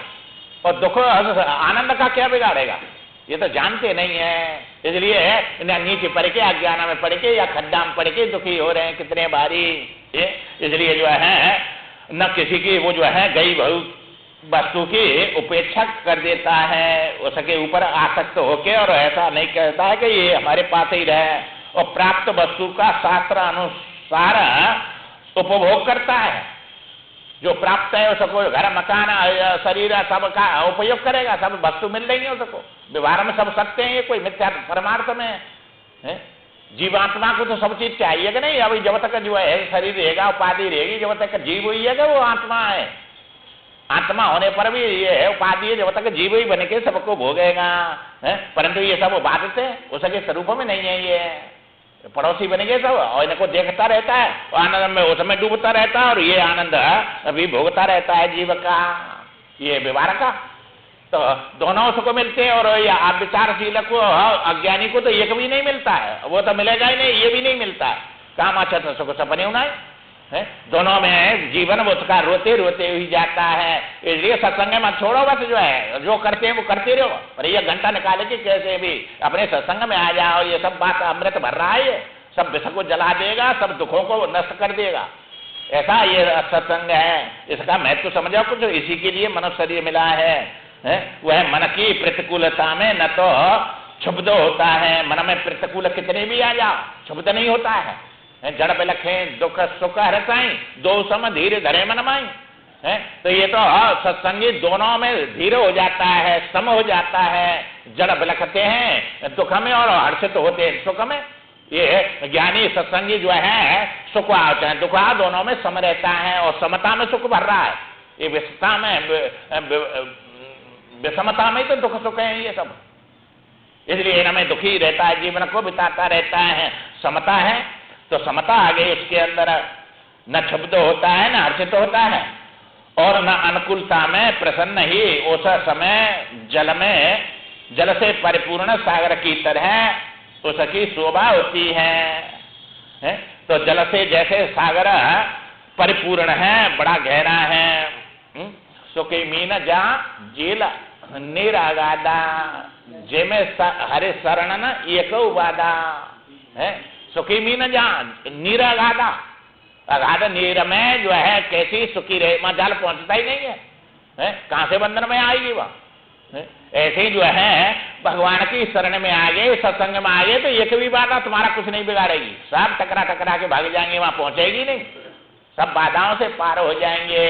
Speaker 1: और दुख आनंद का क्या बिगाड़ेगा। ये तो जानते नहीं है। इसलिए नीचे पड़ के अज्ञान में पड़ के या खड्डा में पड़ के दुखी हो रहे हैं कितने बारी। इसलिए जो है न किसी की वो जो है गई बहु वस्तु की उपेक्षा कर देता है, उसके ऊपर आसक्त होके, और ऐसा नहीं कहता है कि ये हमारे पास ही रहे, और प्राप्त वस्तु का शास्त्र अनुसार उपभोग करता है। जो प्राप्त है उसको घर मकान शरीर सब का उपयोग करेगा, सब वस्तु मिल रही है उसको, व्यवहार में सब सत्य है, ये कोई मिथ्या परमार्थ में है। जीवात्मा को तो सब चीज चाहिए कि नहीं। अभी जब तक जो है शरीर रहेगा, उपाधि रहेगी, जब तक जीव हुई है कि वो आत्मा है। आत्मा होने पर भी ये है उपाधि है, जब तक जीव ही बन के सबको भोगेगा है। परंतु ये सब बाधित है, उसके स्वरूप में नहीं है। ये पड़ोसी बन गए सब, और इनको देखता रहता है, आनंद में उसमें डूबता रहता है, और ये आनंद अभी भोगता रहता है जीव का, ये व्यवहार का। तो दोनों उसको मिलते हैं, और आप विचारशील को अज्ञानी को तो एक भी नहीं मिलता है, वो तो मिलेगा ही नहीं, ये भी नहीं मिलता है। काम अच्छा तो सुख सपने होना है। दोनों में जीवन उसका रोते रोते ही जाता है। इसलिए सत्संग मत छोड़ो, बस जो है जो करते हैं वो करते रहो, पर ये घंटा निकाले कि कैसे भी अपने सत्संग में आ जाओ। ये सब बात अमृत भर रहा है, ये सब विष को जला देगा, सब दुखों को नष्ट कर देगा। ऐसा ये सत्संग है, इसका महत्व समझो कुछ। इसी के लिए मनुष्य शरीर मिला है। वह मन की प्रतिकूलता में न तो क्षुब्ध होता है, मन में प्रतिकूल कितने भी आ जाओ क्षुब्ध नहीं होता है। जड़ पे लखे दुख सुख हरसाई, दो सम धीरे धरे मन माई है। तो ये तो सत्संगी दोनों में धीरे हो जाता है, सम हो जाता है। जड़ बिलखते हैं दुख में और हर्षित होते हैं सुख में। ये ज्ञानी सत्संगी जो है सुख आते हैं दुख आ, दोनों में सम रहता है, और समता में सुख भर रहा है। ये विषमता में विषमता में तो दुख सुख है ये सब। इसलिए इनमें दुखी रहता है, जीवन को बिताता रहता है। समता है तो समता आ गई उसके अंदर, न क्षुब्ध होता है न हर्षित होता है, और न अनुकूलता में प्रसन्न ही उस समय जल से परिपूर्ण सागर की तरह उसकी शोभा होती है? तो जल से जैसे सागर परिपूर्ण है, बड़ा गहरा है। सुखी मीन जा जेल निरागादा जेमे हरे शरण न एक वादा है। सुखी मीन जा निरागादा, अगाध नीर में जो है कैसी सुखी रहे, वहां जल पहुंचता ही नहीं है, कहां से बंधन में आएगी वह? ऐसे ही जो है भगवान की शरण में आ गए, सत्संग में आ गए तो एक भी बाधा तुम्हारा कुछ नहीं बिगाड़ेगी। सब टकरा के भाग जाएंगे, वहां पहुंचेगी नहीं, सब बाधाओं से पार हो जाएंगे।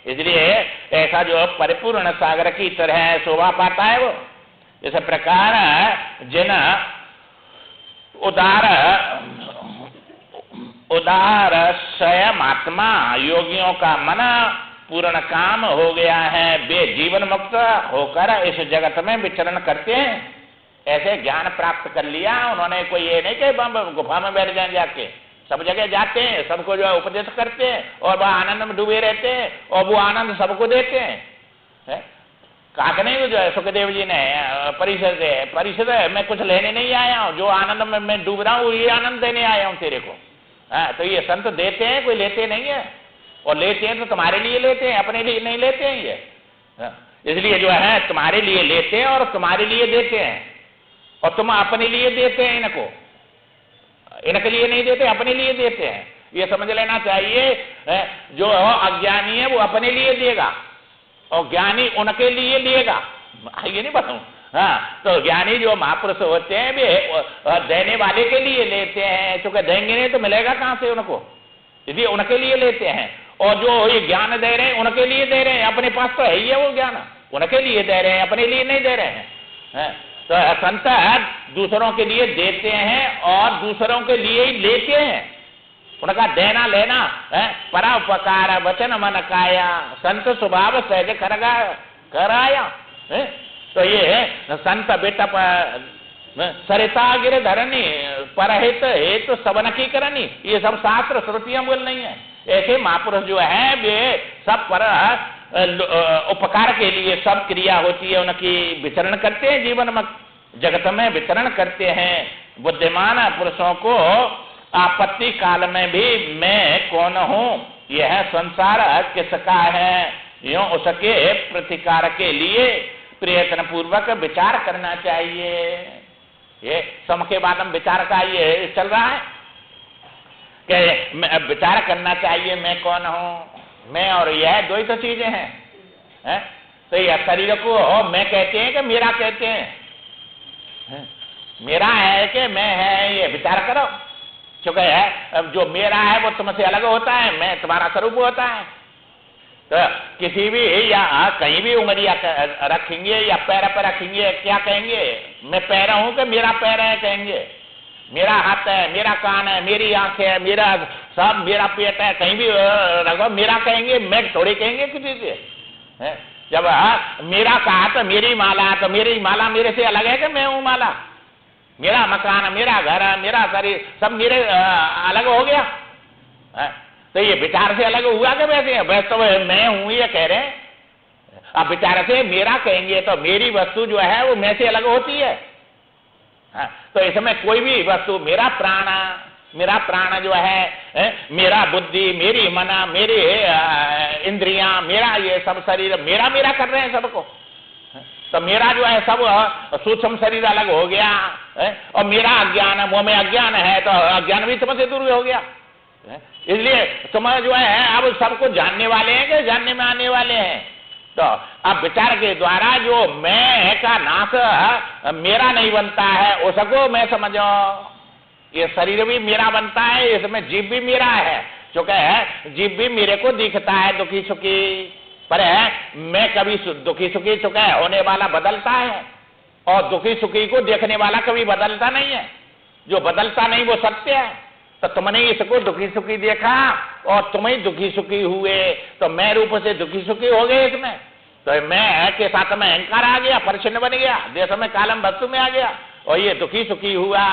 Speaker 1: इसलिए ऐसा जो परिपूर्ण सागर की तरह शोभा पाता है वो। इस प्रकार जिन उदार स्वयं आत्मा योगियों का मन पूर्ण काम हो गया है, वे जीवन मुक्त होकर इस जगत में विचरण करते हैं। ऐसे ज्ञान प्राप्त कर लिया उन्होंने, कोई ये नहीं कि गुफा में बैठ जाए, जाके सब जगह जाते हैं, सबको जो है उपदेश करते हैं और वह आनंद में डूबे रहते हैं और वो आनंद सबको देते हैं। कहा नहीं जो है सुखदेव जी ने परिषद मैं कुछ लेने नहीं आया हूं, जो आनंद में मैं डूब रहा हूं ये आनंद देने आया हूं तेरे को। तो ये संत देते हैं, कोई लेते नहीं है, और लेते हैं तो तुम्हारे लिए लेते हैं, अपने लिए नहीं लेते हैं ये। इसलिए जो है तुम्हारे लिए लेते हैं और तुम्हारे लिए देते हैं, और तुम अपने लिए देते हैं इनको, इनके लिए नहीं देते, अपने लिए देते हैं। ये समझ लेना चाहिए। जो अज्ञानी है वो अपने लिए देगा और ज्ञानी उनके लिए देगा, ये नहीं बताऊं। तो ज्ञानी जो महापुरुष होते हैं वे देने वाले के लिए लेते हैं, क्योंकि देंगे नहीं तो मिलेगा कहां से उनको, इसलिए उनके लिए लेते हैं। और जो ये ज्ञान दे रहे हैं उनके लिए दे रहे हैं, अपने पास तो है ही है वो ज्ञान, उनके लिए दे रहे हैं, अपने लिए नहीं दे रहे हैं। तो संत दूसरों के लिए देते हैं और दूसरों के लिए ही लेते हैं। उनका देना लेना परोपकार वचन मन काया, संत स्वभाव सहज कराया। तो ये संत बेटा सरिता गिर धरनी परहित हेतु सबन की करनी, ये सब शास्त्र श्रुतियां बोल नहीं है। ऐसे महापुरुष जो है वे सब पर उपकार के लिए सब क्रिया होती है उनकी, विचरण करते हैं, जीवन में जगत में विचरण करते हैं। बुद्धिमान पुरुषों को आपत्ति काल में भी मैं कौन हूं, यह संसार किसका है, यूं उसके प्रतिकार के लिए प्रयत्न पूर्वक विचार करना चाहिए। ये सम के बाद हम विचार का ये चल रहा है कि विचार करना चाहिए मैं कौन हूं। मैं और यह दो ही तो चीजें हैं। तो यह शरीर को मैं कहते हैं कि मेरा कहते हैं, मेरा है कि मैं है, ये विचार करो। क्योंकि जो मेरा है वो तुमसे अलग होता है, मैं तुम्हारा स्वरूप होता है। तो किसी भी या कहीं भी उंगलियां रखेंगे या पैर पर रखेंगे, क्या कहेंगे, मैं पैर हूं कि मेरा पैर है कहेंगे, मेरा हाथ है, मेरा कान है, मेरी आंख है, मेरा सब, मेरा पेट है, कहीं भी रखो मेरा कहेंगे, मैं थोड़ी कहेंगे किसी से। जब मेरा कहा तो मेरी माला, तो मेरी माला मेरे से अलग है कि मैं हूं माला, मेरा मकान, मेरा घर, मेरा शरीर सब मेरे अलग हो गया। तो ये विचार से अलग हुआ कि वैसे तो मैं हूं ये कह रहे हैं। अब विचार से मेरा कहेंगे तो मेरी वस्तु जो है वो मैं से अलग होती है। तो इसमें कोई भी वस्तु, मेरा प्राण जो है, मेरा बुद्धि, मेरी मना, मेरी इंद्रियां, मेरा ये सब शरीर मेरा मेरा कर रहे हैं सबको। तो मेरा जो है सब सूक्ष्म शरीर अलग हो गया और मेरा अज्ञान है, मुंह में अज्ञान है तो अज्ञान भी तुमसे दूर हो गया। इसलिए तुम जो है अब सबको जानने वाले हैं कि जानने में आने वाले हैं। तो अब विचार के द्वारा जो मैं का नाश मेरा नहीं बनता है उसको मैं समझो, ये शरीर भी मेरा बनता है, इसमें जीव भी मेरा है, क्योंकि जीव भी मेरे को दिखता है दुखी सुखी, पर मैं कभी दुखी सुखी चुका होने वाला बदलता है और दुखी सुखी को देखने वाला कभी बदलता नहीं है। जो बदलता नहीं वो सत्य है। तो तुमने इसको दुखी सुखी देखा और तुम ही दुखी सुखी हुए, तो मैं रूप से दुखी सुखी हो गए इसमें। तो मैं के साथ में अहंकार आ गया, परिचिन्न बन गया, देश में कालम वस्तु में आ गया और ये दुखी सुखी हुआ।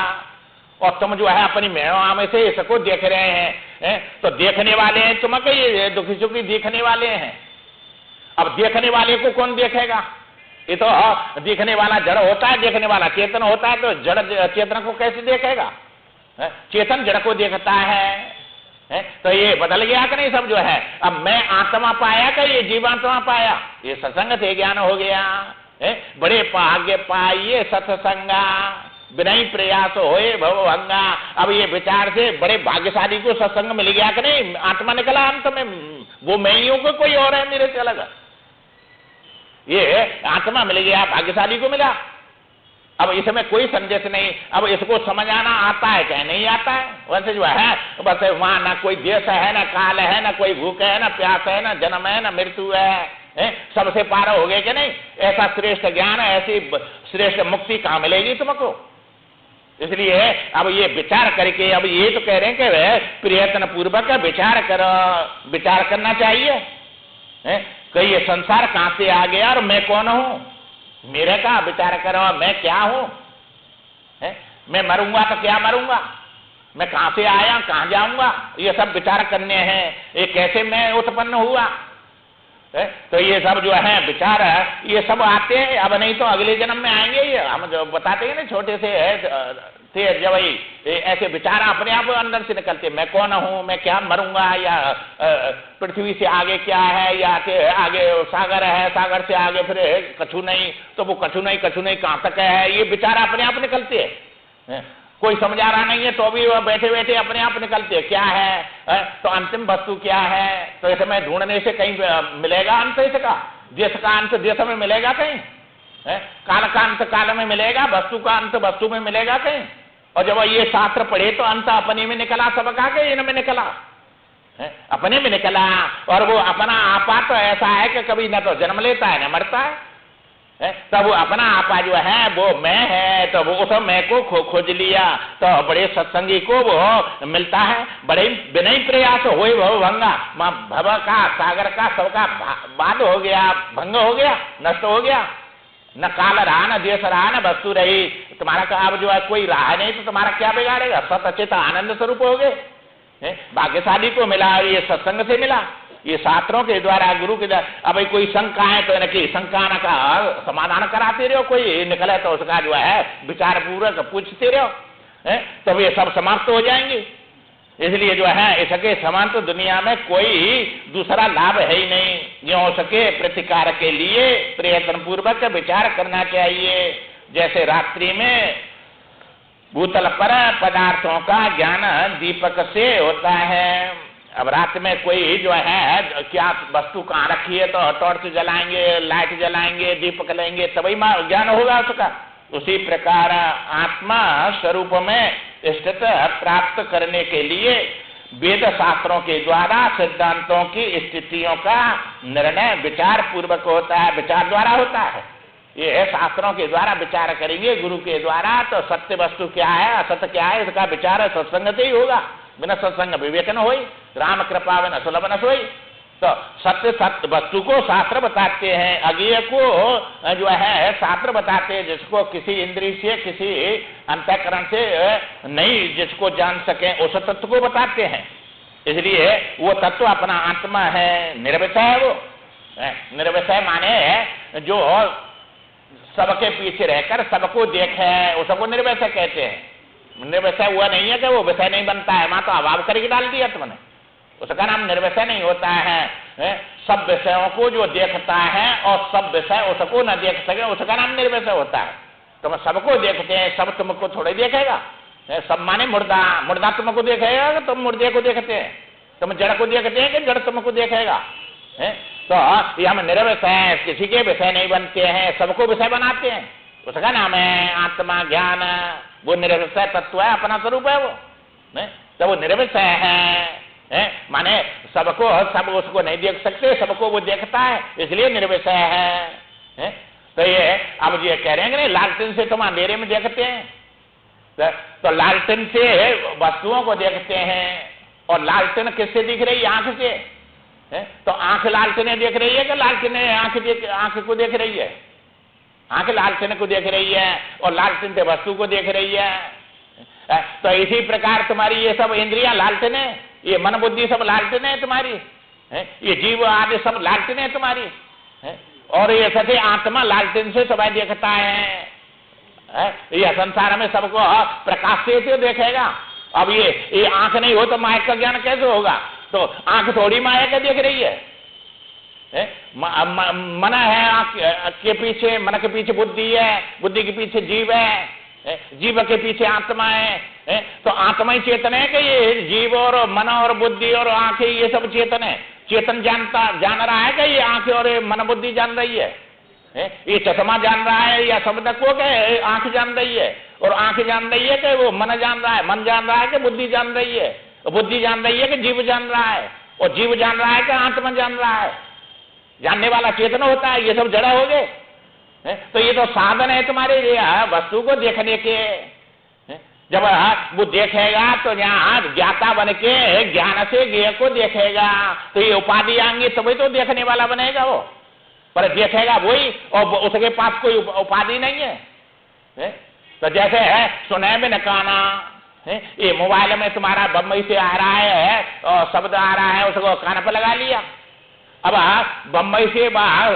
Speaker 1: और तुम जो है अपनी मेहमा में से इसको देख रहे हैं, तो देखने वाले हैं तुम के ये दुखी सुखी देखने वाले हैं। अब देखने वाले को कौन देखेगा? ये तो देखने वाला जड़ होता है, देखने वाला चेतन होता है, तो जड़ चेतन को कैसे देखेगा? चेतन जड़ को देखता है। तो ये बदल गया कि नहीं सब जो है? अब मैं आत्मा पाया कि ये जीवात्मा पाया? ये सत्संग से ज्ञान हो गया। बड़े भाग्य पाइए सत्संगा, बिना प्रयास होए भवभंगा। अब ये विचार से बड़े भाग्यशाली को सत्संग मिल गया कि नहीं? आत्मा निकला अंत में, वो मैं ही हूं कि कोई और है मेरे से अलग? ये आत्मा मिल गया, भाग्यशाली को मिला। अब इसमें कोई संदेश नहीं। अब इसको समझ आना आता है क्या? नहीं आता है। वैसे जो है बस वहां ना कोई देश है, ना काल है, ना कोई भूख है, ना प्यास है, ना जन्म है, ना मृत्यु है, सबसे पार हो गए कि नहीं? ऐसा श्रेष्ठ ज्ञान, ऐसी श्रेष्ठ मुक्ति कहां मिलेगी तुमको? इसलिए अब ये विचार करके, अब ये तो कह रहे हैं कि प्रयत्न पूर्वक विचार करो, विचार करना चाहिए कि ये संसार कहां से आ गया और मैं कौन हूं? मेरे का विचार करो, मैं क्या हूं? मैं मरूंगा तो क्या मरूंगा? मैं कहां से आया, कहां जाऊंगा? ये सब विचार करने हैं। ये कैसे मैं उत्पन्न हुआ? तो ये सब जो है विचार ये सब आते हैं। अब नहीं तो अगले जन्म में आएंगे। ये हम जो बताते हैं ना, छोटे से थे जब ऐसे विचार अपने आप अंदर से निकलते, मैं कौन हूं, मैं क्या मरूंगा, या पृथ्वी से आगे क्या है, या आगे सागर है, सागर से आगे फिर कछु नहीं, तो वो कछु नहीं कहां तक है? ये विचार अपने आप निकलते हैं। कोई समझा रहा नहीं है तो भी वह बैठे बैठे अपने आप निकलते क्या है? तो अंतिम वस्तु क्या है? तो इसमें ढूंढने से कहीं मिलेगा अंत इसका? देश का अंत देश में मिलेगा कहीं? काल का अंत काल में मिलेगा? वस्तु का अंत वस्तु में मिलेगा कहीं? और जब ये शास्त्र पढ़े तो अंत अपने में निकला सबका के इनमें निकला? अपने में निकला। और वो अपना आपा तो ऐसा है कि कभी न तो जन्म लेता है न मरता है। तब अपना आपा जो है वो मैं है, तो वो उस मैं को खोज लिया। तो बड़े सत्संगी को वो मिलता है। बड़े बिना ही प्रयास हो भवभंगा, भव का सागर का सबका बाद हो गया, भंग हो गया, नष्ट हो गया। न काल रहा, न देश रहा, न वस्तु रही। तुम्हारा का अब जो है कोई रहा नहीं, तो तुम्हारा क्या बिगाड़ेगा? सत अचित आनंद स्वरूप हो गए। भाग्यशाली को मिला, ये सत्संग से मिला, ये शास्त्रों के द्वारा, गुरु के द्वारा। अब कोई शंका है तो इनकी शंका का समाधान कराते रहो। कोई निकले तो उसका जो है विचार पूर्वक पूछते रहो, तब ये सब समाप्त हो जाएंगे। इसलिए जो है इसके समान तो दुनिया में कोई दूसरा लाभ है ही नहीं। जो हो सके प्रतिकार के लिए प्रयत्न पूर्वक विचार करना चाहिए। जैसे रात्रि में भूतल पर पदार्थों का ज्ञान दीपक से होता है। अब रात में कोई जो है क्या वस्तु कहाँ रखी है तो टॉर्च जलाएंगे, लाइट जलाएंगे, दीपक लेंगे, तभी ज्ञान होगा उसका। उसी प्रकार आत्मा स्वरूप में स्थित प्राप्त करने के लिए वेद शास्त्रों के द्वारा सिद्धांतों की स्थितियों का निर्णय विचार पूर्वक होता है, विचार द्वारा होता है। ये शास्त्रों के द्वारा विचार करेंगे गुरु के द्वारा, तो सत्य वस्तु क्या है, असत्य क्या है, इसका विचार सत्संग से ही होगा। बिना सत्संग विवेक न होई, राम कृपा बिना सुलभ न सोई। तो सत्य सत्य वस्तु को शास्त्र बताते हैं, अज्ञेय को जो है शास्त्र बताते हैं, जिसको किसी इंद्रिय से, किसी अंतःकरण से नहीं जिसको जान सके, उस तत्व को बताते हैं। इसलिए वो तत्व अपना आत्मा है, निर्विषय है। वो निर्विषय माने जो सबके पीछे रहकर सबको देखे, उसको निर्विषय कहते हैं। निर्विषय हुआ नहीं है कि वो विषय नहीं बनता है, वहां तो अभाव करके डाल दिया तुमने, उसका नाम निर्विषय नहीं होता है। सब विषयों को जो देखता है और सब विषय उसको न देख सके, उसका नाम निर्विषय होता है। तुम सबको देखते हैं, सब तुमको थोड़े देखेगा। सब माने मुर्दा, मुर्दा तुमको देखेगा कि तुम मुर्दे को देखते हैं? तुम जड़ को देखते हैं कि जड़ तुमको देखेगा? तो ये हम निर्विषय, किसी के विषय नहीं बनते हैं, सबको विषय बनाते हैं। उसका नाम है आत्मा ज्ञान। वो निर्विषय तत्व है, अपना स्वरूप है वो। तो वो निर्विषय है, माने सबको, सब उसको नहीं देख सकते, सबको वो देखता है, इसलिए निर्विषय है। तो ये अब ये कह रहे हैं कि लालटेन से तुम अंधेरे में देखते हैं, तो लालटेन से वस्तुओं को देखते हैं। और लालटेन किससे दिख रही है? आंख से। तो आंख लालटेने देख रही है कि लालटेने आंख को देख रही है? आंख लालटेन को देख रही है और लालटेन से वस्तु को देख रही है। तो इसी प्रकार तुम्हारी ये सब इंद्रियां लालटेन है, ये मन बुद्धि सब लालटेन है तुम्हारी, ये जीव आदि सब लालटेन है तुम्हारी। और ये सती आत्मा लालटेन से सब देखता है। यह संसार में सबको प्रकाश से तो देखेगा। अब ये आंख नहीं हो तो माया का ज्ञान कैसे होगा? तो आंख थोड़ी माया का देख रही है। मन है आंख के पीछे, मन के पीछे बुद्धि है, बुद्धि के पीछे जीव है, जीव के पीछे आत्मा है। तो आत्मा ही चेतन है कि ये जीव और मन और बुद्धि और आंखें ये सब चेतन है? चेतन जान रहा है कि ये आंखें और मन बुद्धि जान रही है? ये चश्मा जान रहा है या शब्द को के आंख जान रही है? और आंख जान रही है कि वो मन जान रहा है? मन जान रहा है कि बुद्धि जान रही है? बुद्धि जान रही है कि जीव जान रहा है? और जीव जान रहा है कि आत्मा जान रहा है? जानने वाला चेतन होता है, ये सब जड़ा हो गए। तो ये तो साधन है तुम्हारे लिए वस्तु को देखने के। जब वो देखेगा तो यहाँ ज्ञाता बन के ज्ञान से ज्ञेय को देखेगा, तो ये उपाधि आएंगी तभी तो देखने वाला बनेगा वो। पर देखेगा वही, और उसके पास कोई उपाधि नहीं है। तो जैसे है सुने में न काना, ये मोबाइल में तुम्हारा बम्बई से आ रहा है और शब्द आ रहा है, उसको कान पर लगा लिया। अब बम्बई से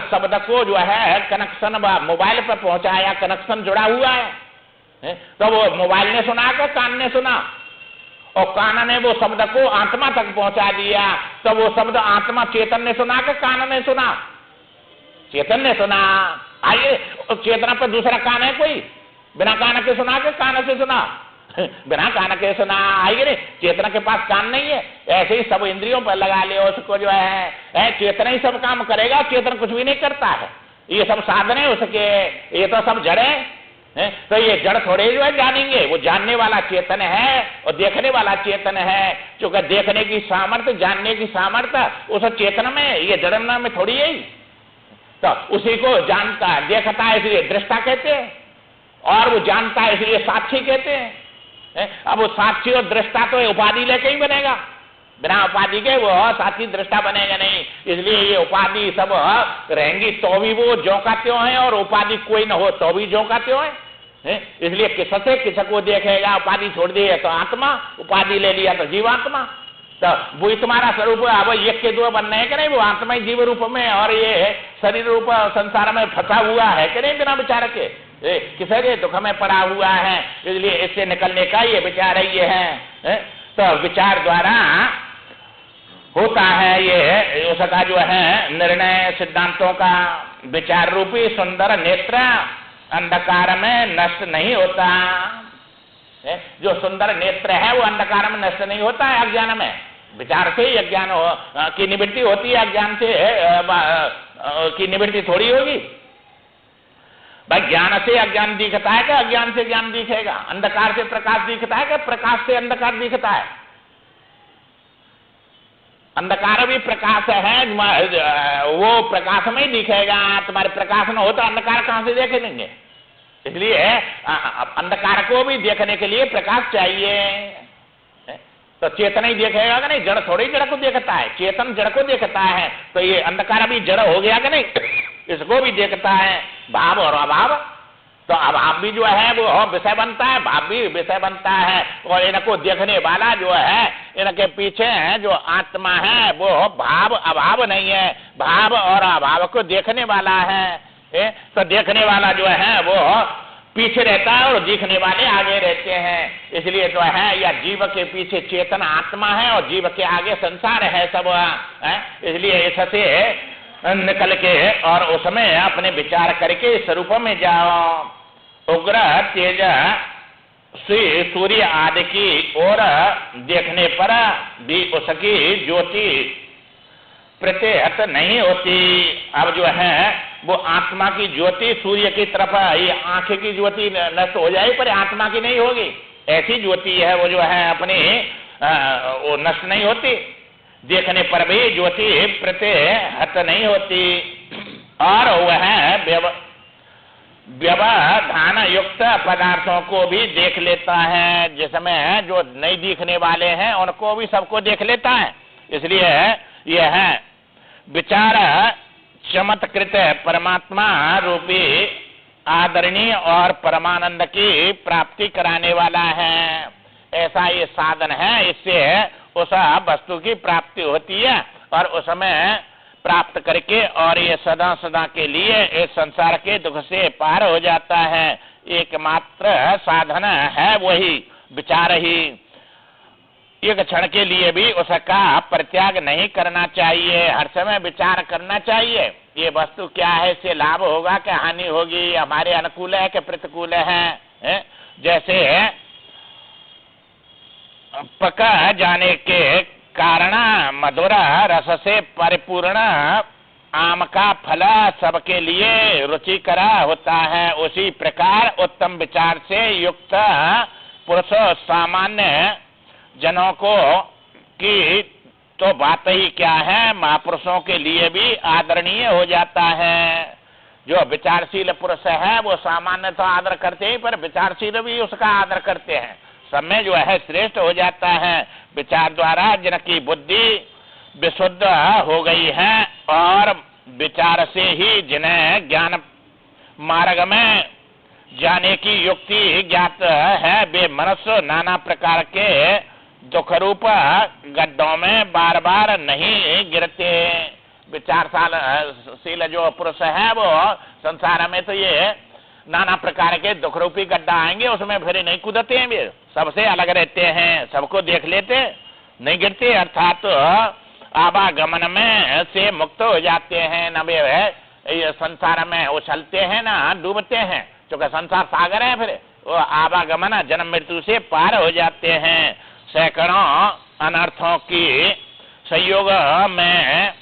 Speaker 1: शब्द को जो है कनेक्शन मोबाइल पर पहुंचाया, कनेक्शन जुड़ा हुआ है। तो वो मोबाइल ने सुना कि कान ने सुना, और कान ने वो शब्द को आत्मा तक पहुंचा दिया। तो वो शब्द आत्मा चेतन ने सुना कि कान ने सुना? चेतन ने सुना। आइए, चेतना पर दूसरा कान है कोई? बिना कान के सुना कि कान से सुना? बिना कान के सुना। आइए रे, चेतना के पास कान नहीं है। ऐसे ही सब इंद्रियों पर लगा ले, उसको जो है चेतना ही सब काम करेगा, चेतन कुछ भी नहीं करता है। ये सब साधन है उसके, ये तो सब जड़ है। तो ये जड़ थोड़े जो है जानेंगे, वो जानने वाला चेतन है और देखने वाला चेतन है। क्योंकि देखने की सामर्थ्य, जानने की सामर्थ्य उस चेतन में, ये जड़ना में थोड़ी है। तो उसी को जानता है, देखता है इसलिए दृष्टा कहते हैं, और वो जानता है इसलिए साक्षी कहते हैं। अब वो साक्षी और दृष्टा तो उपाधि लेके ही बनेगा, बिना उपाधि के वो साक्षी दृष्टा बनेगा नहीं। इसलिए ये उपाधि सब रहेंगी तो भी वो ज्यों का त्यों है, और उपाधि कोई न हो तो भी ज्यों का त्यों है। इसलिए किससे किसको देखेगा? उपाधि छोड़ दी है तो आत्मा, उपाधि ले लिया तो जीवात्मा। तो वो तुम्हारा स्वरूप है। अब एक के दो बनने हैं कि नहीं? वो आत्मा ही जीव रूप में और ये शरीर रूप संसार में फंसा हुआ है कि नहीं? बिना विचार के किसी के दुख में पड़ा हुआ है। इसलिए इससे निकलने का ये विचार ये है। तो विचार द्वारा होता है ये उसका जो है निर्णय। सिद्धांतों का विचार रूपी सुंदर नेत्र अंधकार में नष्ट नहीं होता। जो सुंदर नेत्र है वो अंधकार में नष्ट नहीं होता है। अज्ञान में विचार से ही अज्ञान की निवृत्ति होती है, अज्ञान से की निवृत्ति थोड़ी होगी। भाई ज्ञान से अज्ञान दिखता है कि अज्ञान से ज्ञान दिखेगा? अंधकार से प्रकाश दिखता है कि प्रकाश से अंधकार दिखता है? अंधकार भी प्रकाश है, वो प्रकाश में ही दिखेगा। तुम्हारे प्रकाश न हो तो अंधकार कहां से देखे लेंगे? इसलिए अंधकार को भी देखने के लिए प्रकाश चाहिए। तो चेतन ही देखेगा कि नहीं? जड़ थोड़ी जड़ को देखता है, चेतन जड़ को देखता है। तो ये अंधकार भी जड़ हो गया कि नहीं? इसको भी देखता है, भाव और अभाव। तो अभाव भी जो है वो विषय बनता है, भाव भी विषय बनता है। और इनको देखने वाला जो है, इनके पीछे है जो आत्मा है वो भाव अभाव नहीं है, भाव और अभाव को देखने वाला है। तो देखने वाला जो है वो पीछे रहता है और दिखने वाले आगे रहते हैं। इसलिए जो है या जीव के पीछे चेतन आत्मा है और जीव के आगे संसार है सब है। इसलिए इससे निकल के और उसमें अपने विचार करके स्वरूप में जाओ। उग्र तेज सूर्य आदि की ओर देखने पर भी उसकी ज्योति प्रतिहत नहीं होती। अब जो है वो आत्मा की ज्योति सूर्य की तरफ, ये आंखें की ज्योति नष्ट हो जाए पर आत्मा की नहीं होगी। ऐसी ज्योति है वो जो है अपनी वो नष्ट नहीं होती। देखने पर भी ज्योति प्रतिहत नहीं होती। और वह व्यवधान युक्त पदार्थों को भी देख लेता है, जिसमें जो नहीं दिखने वाले हैं उनको भी सबको देख लेता है। इसलिए यह है विचार चमत्कृत परमात्मा रूपी आदरणीय और परमानंद की प्राप्ति कराने वाला है। ऐसा ये साधन है, इससे उस वस्तु की प्राप्ति होती है और उसमें प्राप्त करके और ये सदा सदा के लिए इस संसार के दुख से पार हो जाता है। एकमात्र साधन है वही विचार ही। एक क्षण के लिए भी उसका परित्याग नहीं करना चाहिए, हर समय विचार करना चाहिए। ये वस्तु क्या है, इससे लाभ होगा क्या हानि होगी, हमारे अनुकूल है कि प्रतिकूल है? जैसे पक जाने के कारण मधुर रस से परिपूर्ण आम का फल सबके लिए रुचिकर होता है, उसी प्रकार उत्तम विचार से युक्त पुरुष सामान्य जनों को की तो बात ही क्या है, महापुरुषों के लिए भी आदरणीय हो जाता है। जो विचारशील पुरुष है वो सामान्य तो आदर करते ही, पर विचारशील भी उसका आदर करते हैं। सब में जो है श्रेष्ठ हो जाता है। विचार द्वारा जिनकी बुद्धि विशुद्ध हो गई है और विचार से ही जिन्हें ज्ञान मार्ग में जाने की युक्ति ज्ञात है, वे मनुष्य नाना प्रकार के दुख रूप गड्ढों में बार बार नहीं गिरते। विचारशील जो पुरुष है वो संसार में तो ये नाना प्रकार के दुख रूपी गड्ढा आएंगे, उसमें फिर नहीं कूदते हैं, वे सबसे अलग रहते हैं, सबको देख लेते, नहीं गिरते, अर्थात आवागमन में से मुक्त हो जाते हैं। न वे संसार में उछलते हैं ना डूबते हैं, क्योंकि संसार सागर है, फिर वो आवागमन जन्म मृत्यु से पार हो जाते हैं। सैकड़ों अनर्थों की संयोग में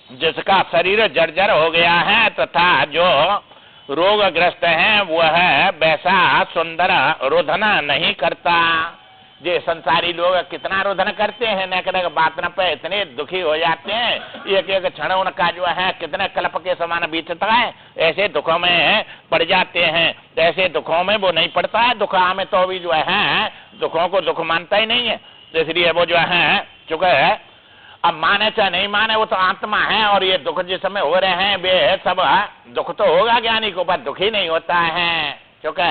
Speaker 1: जिसका शरीर जर्जर हो गया है तथा जो रोगग्रस्त है वह वैसा सुंदर रोदन नहीं करता। ये संसारी लोग कितना रोदन करते हैं, न बात न पे इतने दुखी हो जाते हैं, एक एक क्षण उनका जो है कितने कल्प के समान बीतता है, ऐसे दुखों में पड़ जाते हैं। ऐसे दुखों में वो नहीं पड़ता है, दुख में तो भी जो है दुखों को दुख मानता ही नहीं है, इसलिए वो जो है चूंकि अब माने चाहे नहीं माने वो तो आत्मा है, और ये दुख जिस समय हो रहे हैं वे सब दुख तो होगा ज्ञानी को, पर दुखी नहीं होता है, क्योंकि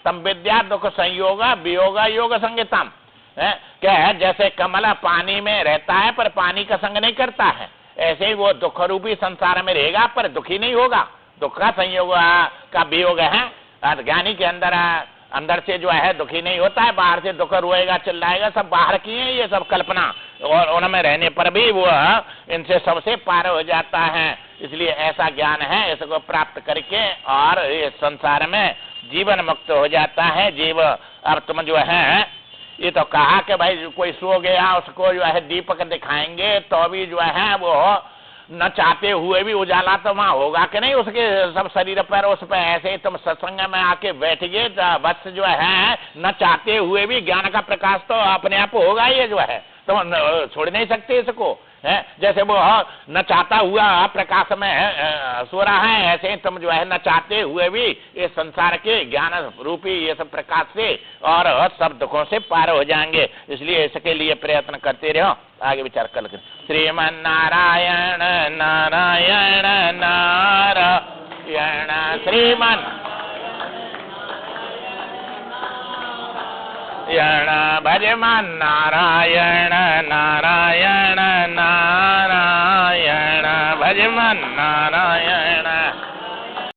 Speaker 1: तम विद्या दुख संयोग वियोग योग संगीतम, क्या जैसे कमल पानी में रहता है पर पानी का संग नहीं करता है, ऐसे ही वो दुख रूपी संसार में रहेगा पर दुखी नहीं होगा। दुख का संयोग का वियोग है, ज्ञानी के अंदर से जो है दुखी नहीं होता है, बाहर से दुख रोएगा चिल्लाएगा, सब बाहर की है ये सब कल्पना, और उनमें रहने पर भी वो इनसे सबसे पार हो जाता है। इसलिए ऐसा ज्ञान है, इसको प्राप्त करके और ये संसार में जीवन मुक्त हो जाता है जीव। अब तुम जो है ये तो कहा कि भाई कोई सो गया उसको जो है दीपक दिखाएंगे तो भी जो है वो न चाहते हुए भी उजाला तो वहाँ होगा कि नहीं उसके सब शरीर पर, उस पर ऐसे ही तुम सत्संग में आके बैठ गए तो बस जो है न चाहते हुए भी ज्ञान का प्रकाश तो अपने आप होगा, ये जो है तुम छोड़ नहीं सकते इसको है। जैसे वो न चाहता हुआ प्रकाश में सो रहा है, ऐसे ही तुम जो है न चाहते हुए भी इस संसार के ज्ञान रूपी ये सब प्रकाश से और सब दुखों से पार हो जाएंगे। इसलिए इसके लिए प्रयत्न करते रहो। आगे विचार कर श्रीमन नारायण नारायण नारायण श्रीमन भजमन नारायण नारायण नारायण भजमन नारायण